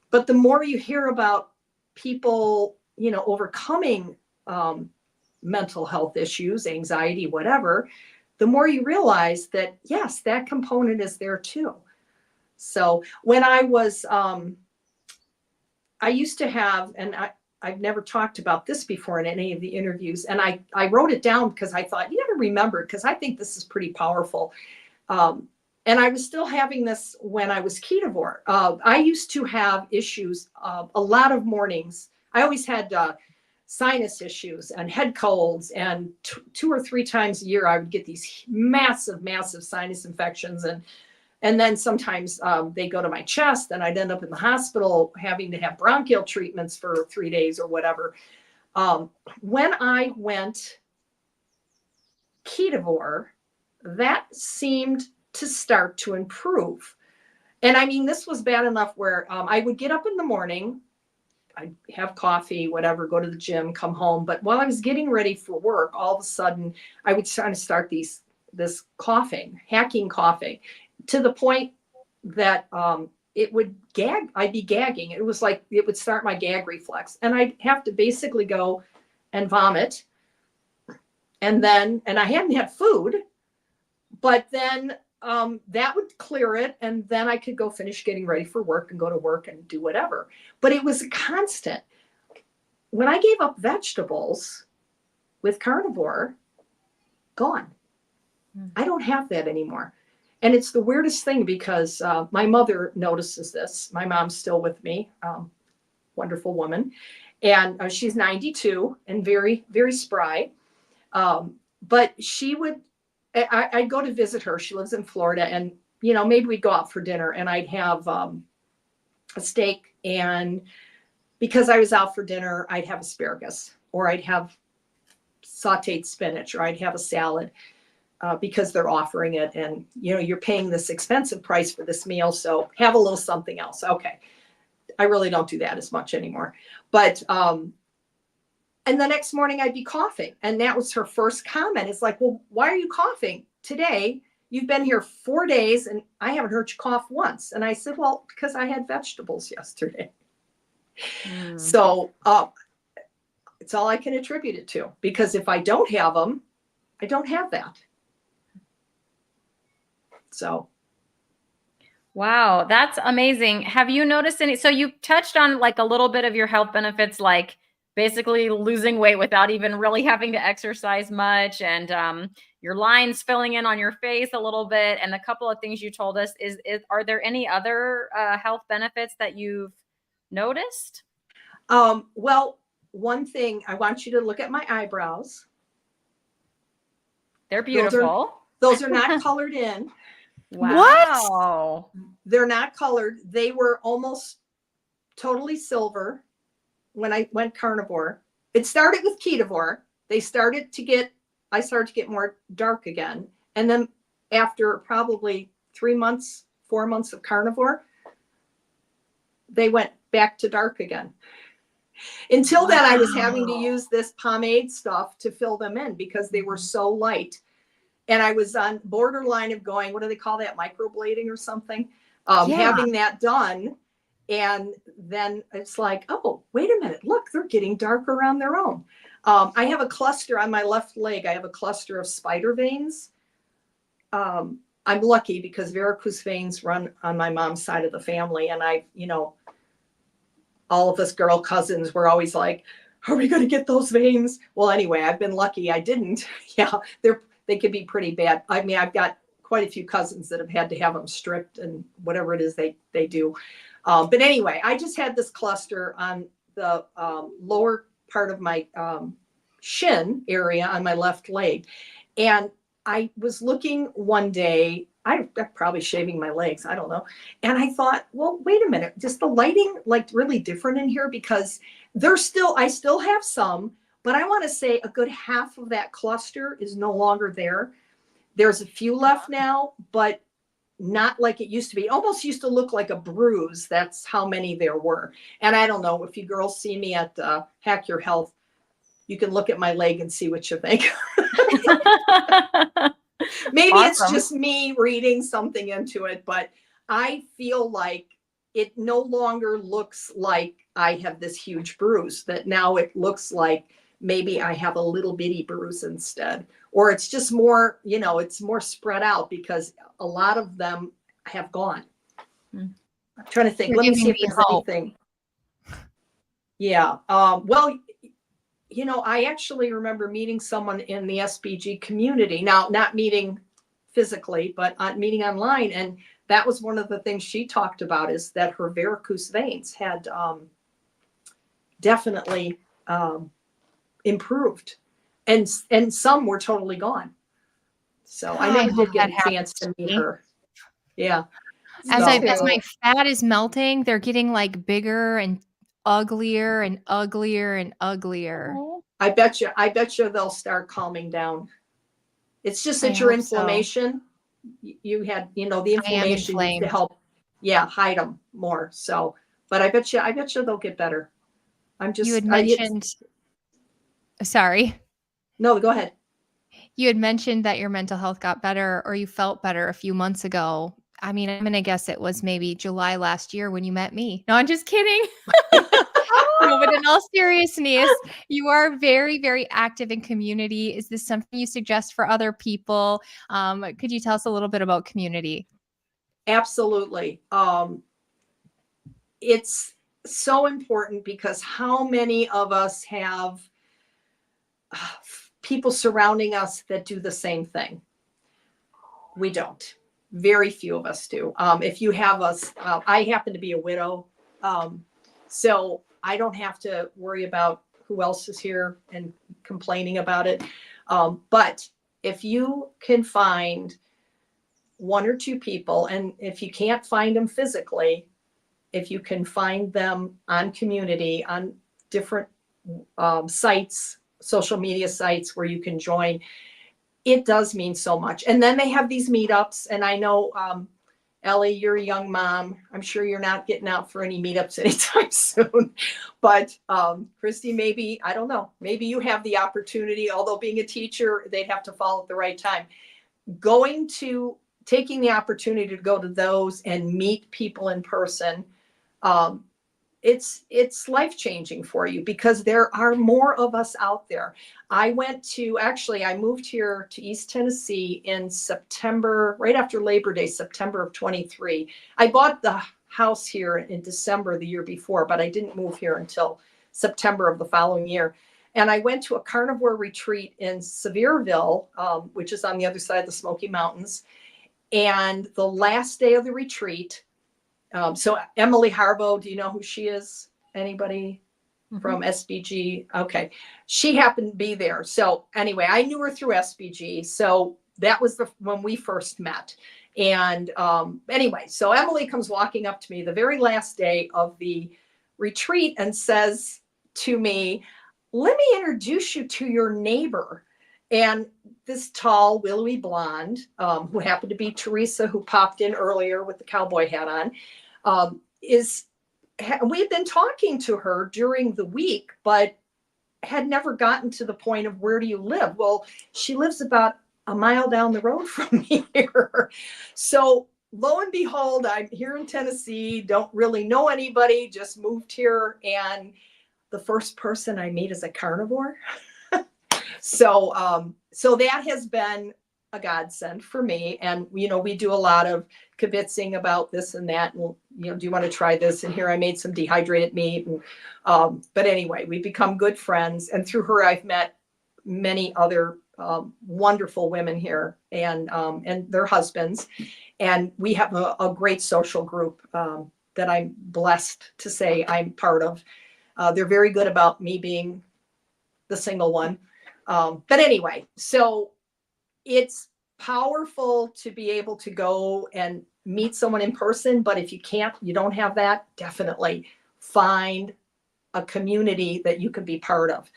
But the more you hear about people, you know, overcoming mental health issues, anxiety, whatever, the more you realize that, yes, that component is there too. So when I was, I used to have, and I've never talked about this before in any of the interviews, and I wrote it down because I thought, you never remembered, because I think this is pretty powerful. And I was still having this when I was ketovore. I used to have issues a lot of mornings. I always had sinus issues and head colds, and 2 or 3 times a year, I would get these massive sinus infections. And then sometimes they go to my chest, and I'd end up in the hospital having to have bronchial treatments for 3 days or whatever. When I went ketovore, that seemed to start to improve. And I mean, this was bad enough where I would get up in the morning, I'd have coffee, whatever, go to the gym, come home. But while I was getting ready for work, all of a sudden I would kind of start this coughing, hacking coughing, to the point that it would gag. I'd be gagging. It was like it would start my gag reflex, and I'd have to basically go and vomit. And I hadn't had food, but then that would clear it, and then I could go finish getting ready for work and go to work and do whatever. But it was a constant. When I gave up vegetables with carnivore, gone. I don't have that anymore. And it's the weirdest thing because my mother notices this. My mom's still with me, wonderful woman. And she's 92 and very, very spry. But she would, I'd go to visit her. She lives in Florida, and, you know, maybe we'd go out for dinner and I'd have a steak. And because I was out for dinner, I'd have asparagus, or I'd have sauteed spinach, or I'd have a salad. Because they're offering it, and, you know, you're paying this expensive price for this meal, so have a little something else. Okay. I really don't do that as much anymore. But, and the next morning I'd be coughing. And that was her first comment. It's like, well, why are you coughing today? You've been here 4 days and I haven't heard you cough once. And I said, well, because I had vegetables yesterday. So it's all I can attribute it to, because if I don't have them, I don't have that. So. Wow, that's amazing. Have you noticed any? So you touched on like a little bit of your health benefits, like basically losing weight without even really having to exercise much, and your lines filling in on your face a little bit, and a couple of things you told us. Are there any other health benefits that you've noticed? Well, one thing, I want you to look at my eyebrows. They're beautiful. Those are not colored in. Wow. What? They're not colored. They were almost totally silver when I went carnivore. It started with ketovore. I started to get more dark again. And then after probably 3 months, 4 months of carnivore, they went back to dark again. Until then, I was having to use this pomade stuff to fill them in because they were so light. And I was on borderline of going, what do they call that? Microblading or something? Having that done. And then it's like, oh, wait a minute. Look, they're getting darker on their own. I have a cluster on my left leg. I have a cluster of spider veins. I'm lucky because varicose veins run on my mom's side of the family. And all of us girl cousins were always like, are we going to get those veins? Well, anyway, I've been lucky I didn't. Yeah, they could be pretty bad. I mean, I've got quite a few cousins that have had to have them stripped and whatever it is they do. But anyway, I just had this cluster on the lower part of my shin area on my left leg. And I was looking one day, I'm probably shaving my legs, I don't know. And I thought, well, wait a minute, just the lighting like really different in here, because I still have some, but I want to say a good half of that cluster is no longer there. There's a few left now, but not like it used to be. It almost used to look like a bruise. That's how many there were. And I don't know, if you girls see me at Hack Your Health, you can look at my leg and see what you think. Maybe It's just me reading something into it, but I feel like it no longer looks like I have this huge bruise, that now it looks like maybe I have a little bitty bruise instead, or it's just more, it's more spread out because a lot of them have gone. I'm trying to think. Let me see if there's anything. Yeah. Well, I actually remember meeting someone in the SBG community. Now, not meeting physically, but meeting online. And that was one of the things she talked about, is that her varicose veins had definitely improved, and some were totally gone. So I never did get a chance to meet her. Yeah. As my fat is melting, they're getting like bigger and uglier and uglier and uglier. I bet you they'll start calming down. It's just that your inflammation, you had, the inflammation needs to help, hide them more. So, but I bet you they'll get better. You had mentioned, sorry. No, go ahead. You had mentioned that your mental health got better, or you felt better a few months ago. I mean, I'm going to guess it was maybe July last year when you met me. No, I'm just kidding. No, but in all seriousness, you are very, very active in community. Is this something you suggest for other people? Could you tell us a little bit about community? Absolutely. It's so important, because how many of us have people surrounding us that do the same thing? We don't. Very few of us do. If you have us, I happen to be a widow. So I don't have to worry about who else is here and complaining about it. But if you can find one or two people, and if you can't find them physically, if you can find them on community, on different sites, social media sites where you can join, it does mean so much. And then they have these meetups. And I know, Ellie, you're a young mom. I'm sure you're not getting out for any meetups anytime soon. But Cristie, maybe, I don't know, maybe you have the opportunity, although being a teacher, they'd have to fall at the right time. Taking the opportunity to go to those and meet people in person, it's life-changing for you because there are more of us out there. I moved here to East Tennessee in September, right after Labor Day, September of 23. I bought the house here in December the year before, but I didn't move here until September of the following year. And I went to a carnivore retreat in Sevierville, which is on the other side of the Smoky Mountains. And the last day of the retreat, so Emily Harbo, do you know who she is? Anybody from SBG? Okay. She happened to be there. So anyway, I knew her through SBG. So that was when we first met. And anyway, so Emily comes walking up to me the very last day of the retreat and says to me, "Let me introduce you to your neighbor." And this tall, willowy blonde, who happened to be Teresa, who popped in earlier with the cowboy hat on, we had been talking to her during the week, but had never gotten to the point of where do you live? Well, she lives about a mile down the road from me here. So lo and behold, I'm here in Tennessee, don't really know anybody, just moved here. And the first person I meet is a carnivore. So that has been a godsend for me. And, we do a lot of kibitzing about this and that. And, do you want to try this? And here I made some dehydrated meat. And, but anyway, we've become good friends. And through her, I've met many other wonderful women here and their husbands. And we have a great social group that I'm blessed to say I'm part of. They're very good about me being the single one. But anyway, so it's powerful to be able to go and meet someone in person. But if you don't have that, definitely find a community that you can be part of.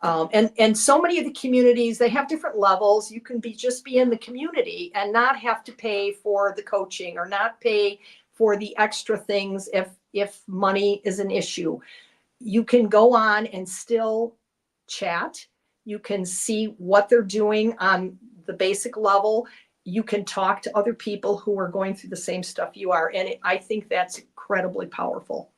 And so many of the communities, they have different levels. You can just be in the community and not have to pay for the coaching or not pay for the extra things if money is an issue. You can go on and still chat. You can see what they're doing on the basic level. You can talk to other people who are going through the same stuff you are. And I think that's incredibly powerful.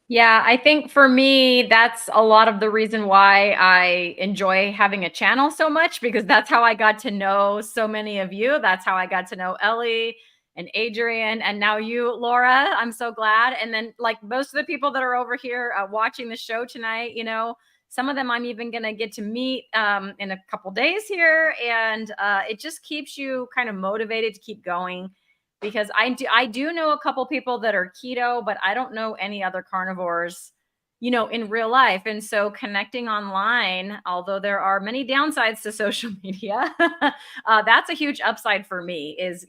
Yeah, I think for me, that's a lot of the reason why I enjoy having a channel so much, because that's how I got to know so many of you. That's how I got to know Ellie and Adrian, and now you, Laura. I'm so glad. And then like most of the people that are over here watching the show tonight, some of them I'm even going to get to meet in a couple days here. And it just keeps you kind of motivated to keep going, because I do know a couple people that are keto, but I don't know any other carnivores, in real life. And so connecting online, although there are many downsides to social media, that's a huge upside for me is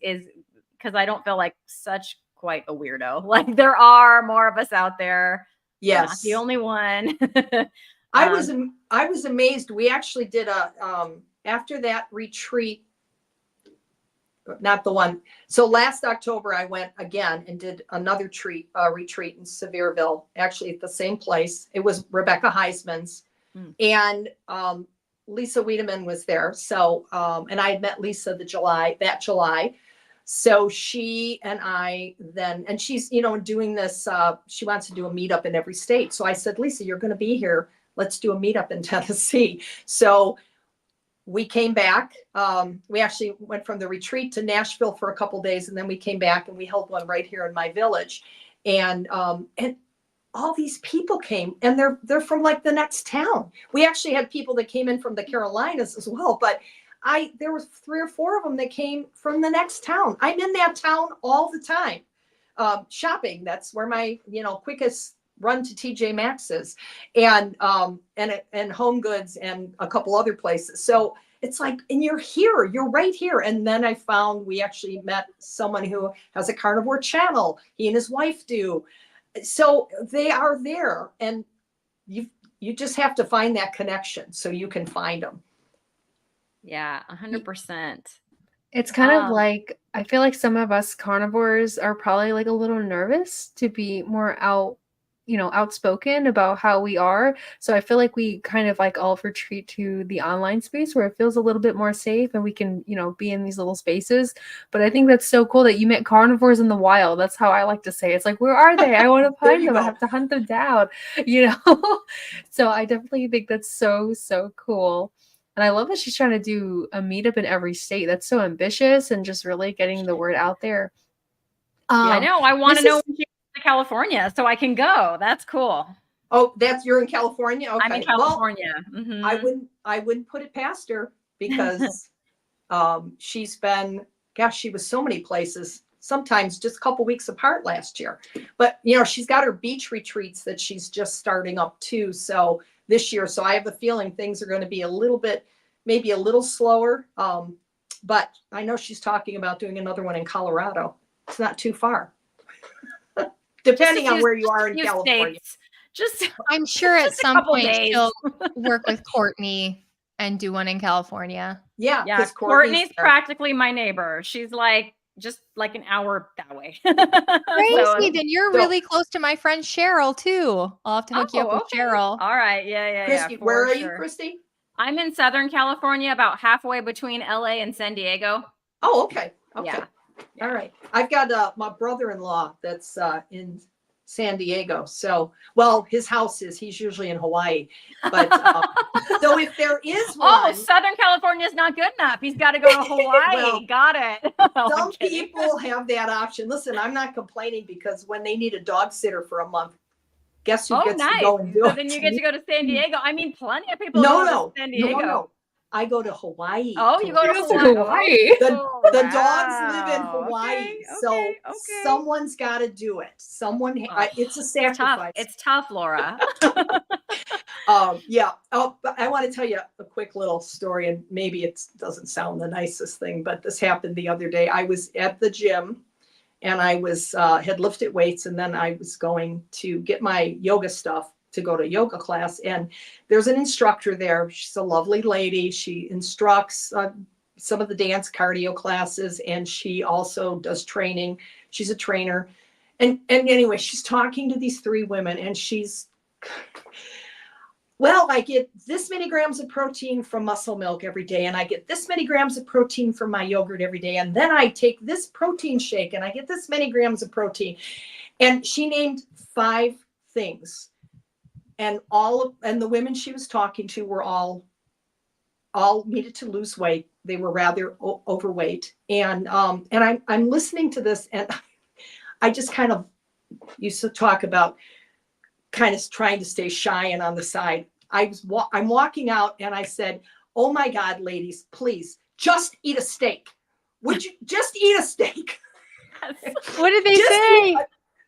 because I don't feel like such quite a weirdo. Like there are more of us out there. Yes. I'm not the only one. I was amazed. We actually did after that retreat, not the one. So last October, I went again and did another retreat in Sevierville, actually at the same place. It was Rebecca Heisman's and Lisa Wiedemann was there. So, and I had met Lisa that July. So she and I then, and she's, doing this, she wants to do a meetup in every state. So I said, Lisa, you're going to be here. Let's do a meetup in Tennessee. So we came back. We actually went from the retreat to Nashville for a couple of days, and then we came back and we held one right here in my village. And all these people came, and they're from like the next town. We actually had people that came in from the Carolinas as well, but there was 3 or 4 of them that came from the next town. I'm in that town all the time. shopping. That's where my, quickest run to TJ Maxx is, and Home Goods and a couple other places. So it's like, and you're right here. And then I found we actually met someone who has a carnivore channel. He and his wife do. So they are there, and you just have to find that connection so you can find them. Yeah, 100%. It's kind of like, I feel like some of us carnivores are probably like a little nervous to be more outspoken about how we are. So I feel like we kind of like all retreat to the online space where it feels a little bit more safe and we can, be in these little spaces. But I think that's so cool that you met carnivores in the wild. That's how I like to say it. It's like, where are they? I want to find them. I have to hunt them down, So I definitely think that's so, so cool. And I love that she's trying to do a meetup in every state. That's so ambitious and just really getting the word out there. I know. I want to know when she goes to California so I can go. That's cool. Oh, you're in California? Okay. I'm in California. Well, I wouldn't put it past her because she's been, gosh, she was so many places, sometimes just a couple weeks apart last year. But, she's got her beach retreats that she's just starting up too. So this year. So I have a feeling things are going to be maybe a little slower. But I know she's talking about doing another one in Colorado. It's not too far. Depending on where you are in California. I'm sure at some point she'll work with Courtney and do one in California. Yeah. Courtney's practically my neighbor. She's just like an hour that way. Crazy. Then you're really close to my friend Cheryl too. I'll have to hook you up with Cheryl. All right. Yeah. Cristie, where are you, Cristie? I'm in Southern California, about halfway between LA and San Diego. Oh, okay. Yeah. All right. I've got my brother-in-law that's in San Diego. So, his house he's usually in Hawaii. But so if there is one. Southern California is not good enough. He's got to go to Hawaii. Got it. Some people have that option. Listen, I'm not complaining because when they need a dog sitter for a month, guess who gets to go and do it? Then you get to go to San Diego. I mean, plenty of people go to San Diego. No. I go to Hawaii. Oh, you go to Hawaii. The dogs live in Hawaii. So someone's got to do it. It's a sacrifice. It's tough, Laura. Yeah. Oh, but I want to tell you a quick little story, and maybe it doesn't sound the nicest thing, but this happened the other day. I was at the gym and I had lifted weights, and then I was going to get my yoga stuff to go to yoga class. And there's an instructor there. She's a lovely lady. She instructs some of the dance cardio classes, and she also does training. She's a trainer. And anyway, she's talking to these three women, and I get this many grams of protein from muscle milk every day, and I get this many grams of protein from my yogurt every day. And then I take this protein shake and I get this many grams of protein. And she named 5 things. And the women she was talking to were all needed to lose weight. They were rather overweight. And I'm listening to this, and I just kind of used to talk about kind of trying to stay shy and on the side. I'm walking out, and I said, "Oh my God, ladies, please just eat a steak. Would you just eat a steak?" What did they say?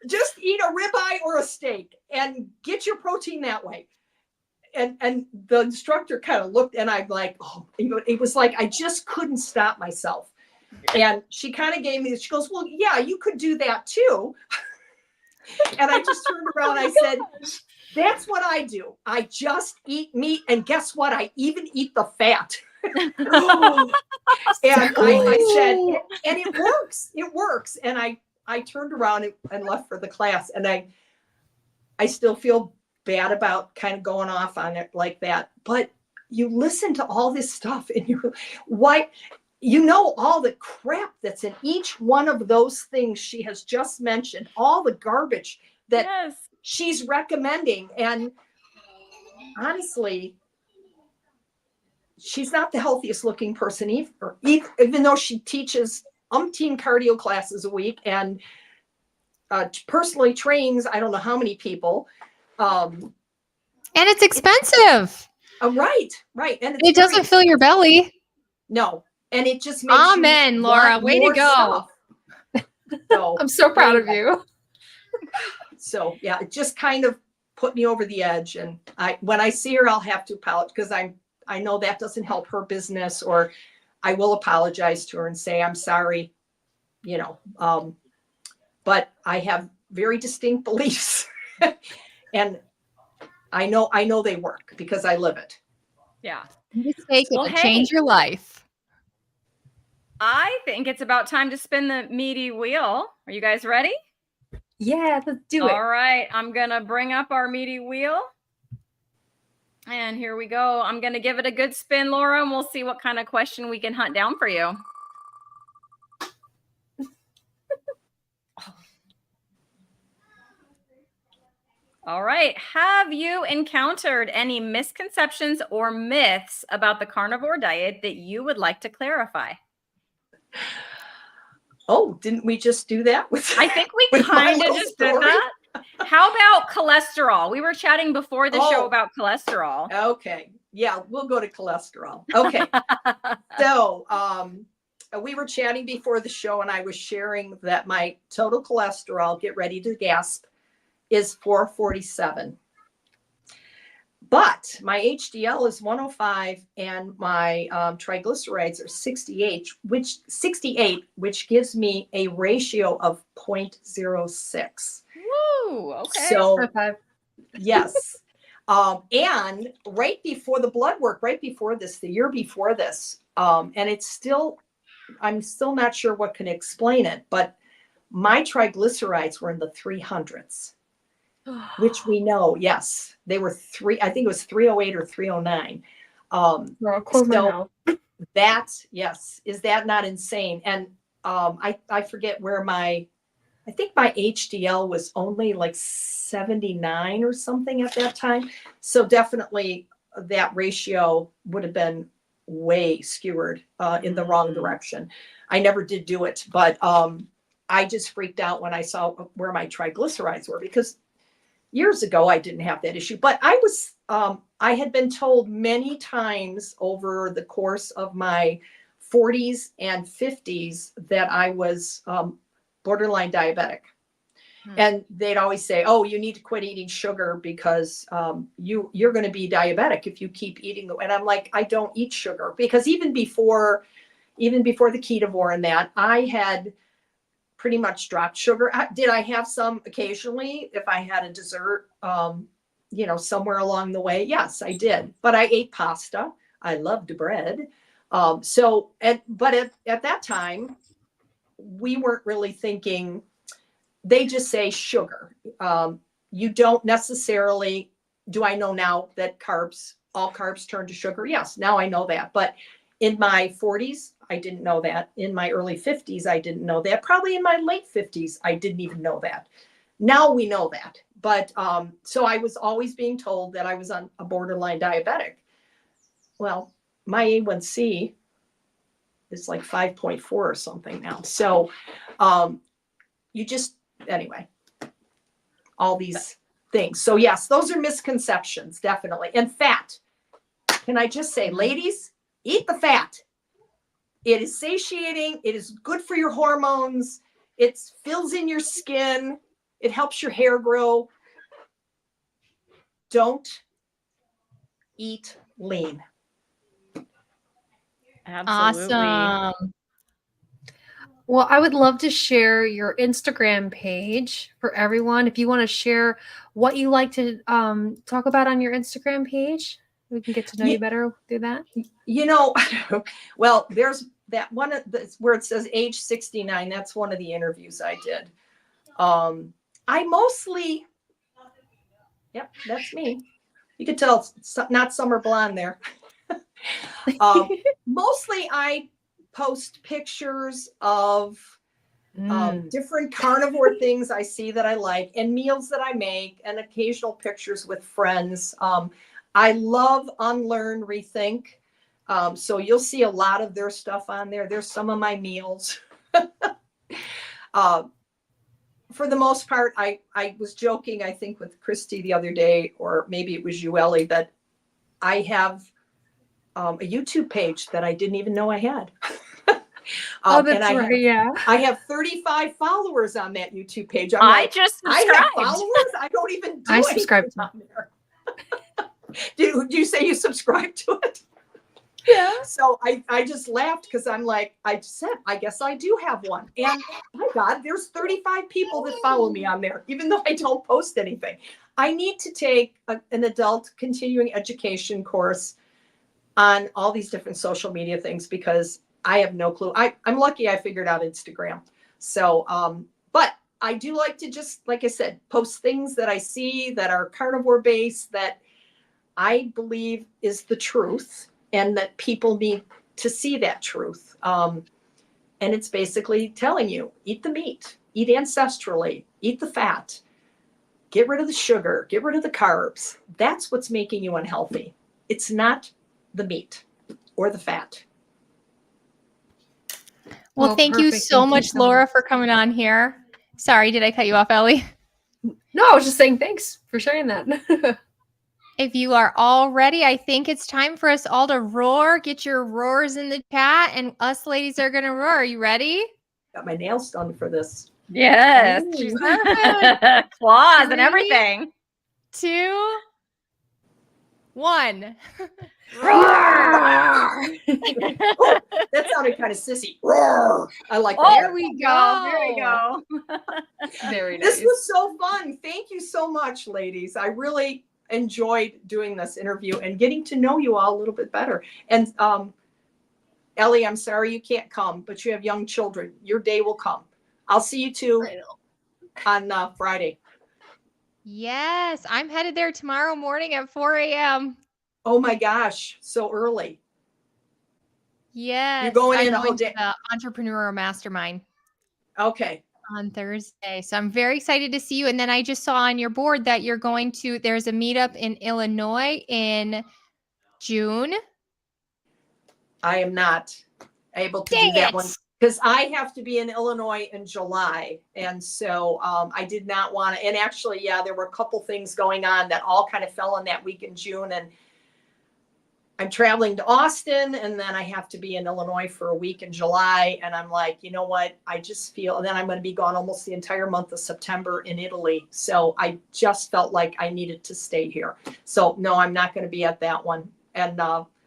Just eat a ribeye or a steak and get your protein that way. And the instructor kind of looked, and I'm like, it was like I just couldn't stop myself. And she kind of gave me, she goes, "Well, yeah, you could do that too." And I just turned around and I said, "That's what I do. I just eat meat, and guess what? I even eat the fat." And I said, and it works. It works. And I turned around and left for the class, and I still feel bad about kind of going off on it like that. But you listen to all this stuff, and all the crap that's in each one of those things she has just mentioned, all the garbage that she's recommending. And honestly, she's not the healthiest looking person either, even though she teaches umpteen cardio classes a week and personally trains I don't know how many people. And it's expensive. Right. And it doesn't fill your belly. No. And it just makes Amen, Laura. Way to go. So I'm so proud of anyway, you. So yeah, it just kind of put me over the edge. And when I see her, I'll have to apologize because I know that doesn't help her business, or I will apologize to her and say, I'm sorry, you know, but I have very distinct beliefs and I know they work because I live it. Yeah. Just take it Well, to change hey. your life. I think it's about time to spin the meaty wheel. Are you guys ready? Yeah, let's do it. All right. I'm going to bring up our meaty wheel. And here we go. I'm going to give it a good spin, Laura, and we'll see what kind of question we can hunt down for you. All right. Have you encountered any misconceptions or myths about the carnivore diet that you would like to clarify? Oh, didn't we just do that with? I think we kind of just did that. How about cholesterol? We were chatting before the show about cholesterol. Okay. Yeah, we'll go to cholesterol. Okay. So, we were chatting before the show and I was sharing that my total cholesterol, get ready to gasp, is 447. But my HDL is 105 and my triglycerides are 68, which gives me a ratio of 0.06. Woo, okay. So, High five. yes. And right before the blood work, right before this, the year before this, and I'm still not sure what can explain it, but my triglycerides were in the 300s. Which we know, yes, they were I think it was 308 or 309. So is that not insane? And I forget where I think my HDL was only like 79 or something at that time. So definitely that ratio would have been way skewered in the wrong direction. I never did do it, but I just freaked out when I saw where my triglycerides were, because years ago, I didn't have that issue, but I had been told many times over the course of my 40s and 50s that I was borderline diabetic. And they'd always say, oh, you need to quit eating sugar because you're going to be diabetic if you keep eating. And I'm like, I don't eat sugar, because even before the Ketovore and that, I had pretty much dropped sugar. Did I have some occasionally if I had a dessert, somewhere along the way? Yes, I did. But I ate pasta. I loved bread. But at that time, we weren't really thinking. They just say sugar. You don't necessarily. Do I know now that all carbs turn to sugar? Yes, now I know that. But in my 40s, I didn't know that. In my early 50s, I didn't know that. Probably in my late 50s, I didn't even know that. Now we know that. But so I was always being told that I was on a borderline diabetic. Well, my A1C is like 5.4 or something now. So anyway, all these things. So yes, those are misconceptions, definitely. And fat. Can I just say, ladies, eat the fat. It is satiating. It is good for your hormones. It fills in your skin. It helps your hair grow. Don't eat lean. Absolutely. Awesome. Well, I would love to share your Instagram page for everyone. If you want to share what you like to talk about on your Instagram page, we can get to know you better through that. Well, there's that one where it says age 69. That's one of the interviews I did. I mostly, yep, that's me. You can tell it's not summer blonde there. Mostly I post pictures of different carnivore things I see that I like, and meals that I make, and occasional pictures with friends. I love Unlearn, Rethink. So you'll see a lot of their stuff on there. There's some of my meals. For the most part, I was joking, I think, with Cristie the other day, or maybe it was you, Ellie, that I have a YouTube page that I didn't even know I had. Oh, that's and I right. have, Yeah. I have 35 followers on that YouTube page. I'm I like, just I have subscribed. followers. I don't even do I anything subscribed. on there. Do you say you subscribe to it? Yeah. So I just laughed because I'm like, I said, I guess I do have one. And my God, there's 35 people that follow me on there, even though I don't post anything. I need to take an adult continuing education course on all these different social media things because I have no clue. I'm lucky I figured out Instagram. So, but I do like to just, like I said, post things that I see that are carnivore based that I believe is the truth and that people need to see that truth. And it's basically telling you, eat the meat, eat ancestrally, eat the fat, get rid of the sugar, get rid of the carbs. That's what's making you unhealthy. It's not the meat or the fat. Well, thank you perfect. so Thank you much, Laura, for coming on here. Sorry, did I cut you off, Ellie? No, I was just saying thanks for sharing that. If you are all ready, I think it's time for us all to roar. Get your roars in the chat, and us ladies are going to roar. Are you ready? Got my nails done for this. Yes. Oh, She's perfect. claws 3, and everything. 2, 1. roar! Oh, that sounded kind of sissy. Roar. I like that. Oh, There we go. There we go. Very This nice. was so fun. Thank you so much, ladies. I really enjoyed doing this interview and getting to know you all a little bit better. And Ellie, I'm sorry you can't come, but you have young children. Your day will come. I'll see you two on Friday. Yes, I'm headed there tomorrow morning at 4 a.m. Oh my gosh, so early. Yes, You're going I'm in all going to day. the Entrepreneur Mastermind Okay. on Thursday. So I'm very excited to see you. And then I just saw on your board that you're going to, there's a meetup in Illinois in June. I am not able to Dang do that it. one because I have to be in Illinois in July. And so I did not want to. And actually, yeah, there were a couple things going on that all kind of fell in that week in June. And I'm traveling to Austin and then I have to be in Illinois for a week in July. And I'm like, you know what? I just feel, and then I'm going to be gone almost the entire month of September in Italy. So I just felt like I needed to stay here. So no, I'm not going to be at that one. And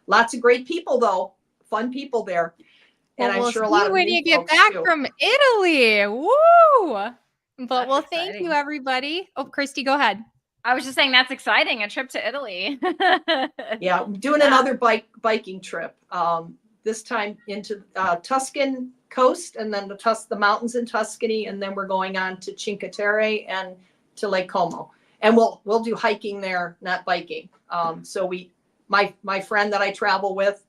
lots of great people though, fun people there. And Well, I'm we'll sure a see lot of when new you get folks back too. from Italy. Woo! But That's well, thank exciting. you, everybody. Oh, Cristie, go ahead. I was just saying that's exciting. A trip to Italy. Yeah, I'm doing another biking trip. This time into Tuscan coast and then the mountains in Tuscany, and then we're going on to Cinque Terre and to Lake Como. And we'll do hiking there, not biking. So my friend that I travel with,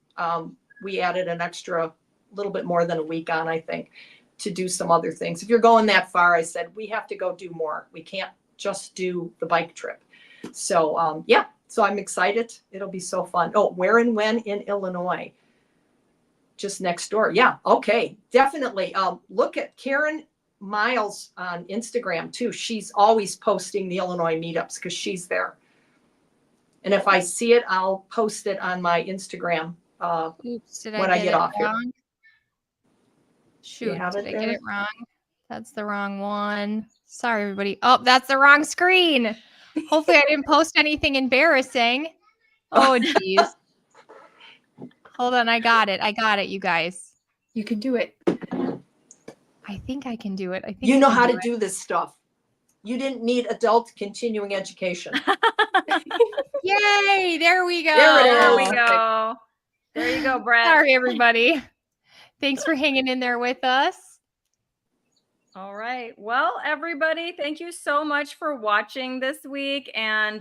we added an extra little bit more than a week on, I think, to do some other things. If you're going that far, I said we have to go do more. We can't just do the bike trip. So yeah, so I'm excited. It'll be so fun. Oh, where and when in Illinois? Just next door. Yeah, okay, definitely. Look at Karen Miles on Instagram too. She's always posting the Illinois meetups because she's there. And if I see it, I'll post it on my Instagram Oops, did when I I get off wrong? here. Shoot, have did it I get there? it wrong? That's the wrong one. Sorry, everybody. Oh, that's the wrong screen. Hopefully I didn't post anything embarrassing. Oh, geez. Hold on. I got it. I got it, you guys. You can do it. I think I can do it. I think You I know can how do to it. do this stuff. You didn't need adult continuing education. Yay. There we go. There it There we is. go. There you go, Brett. Sorry, everybody. Thanks for hanging in there with us. All right. Well, everybody, thank you so much for watching this week. And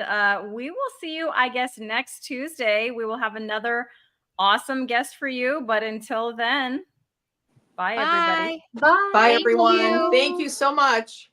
we will see you, I guess, next Tuesday. We will have another awesome guest for you. But until then, bye, everybody. Bye. Bye, Thank everyone. you. Thank you so much.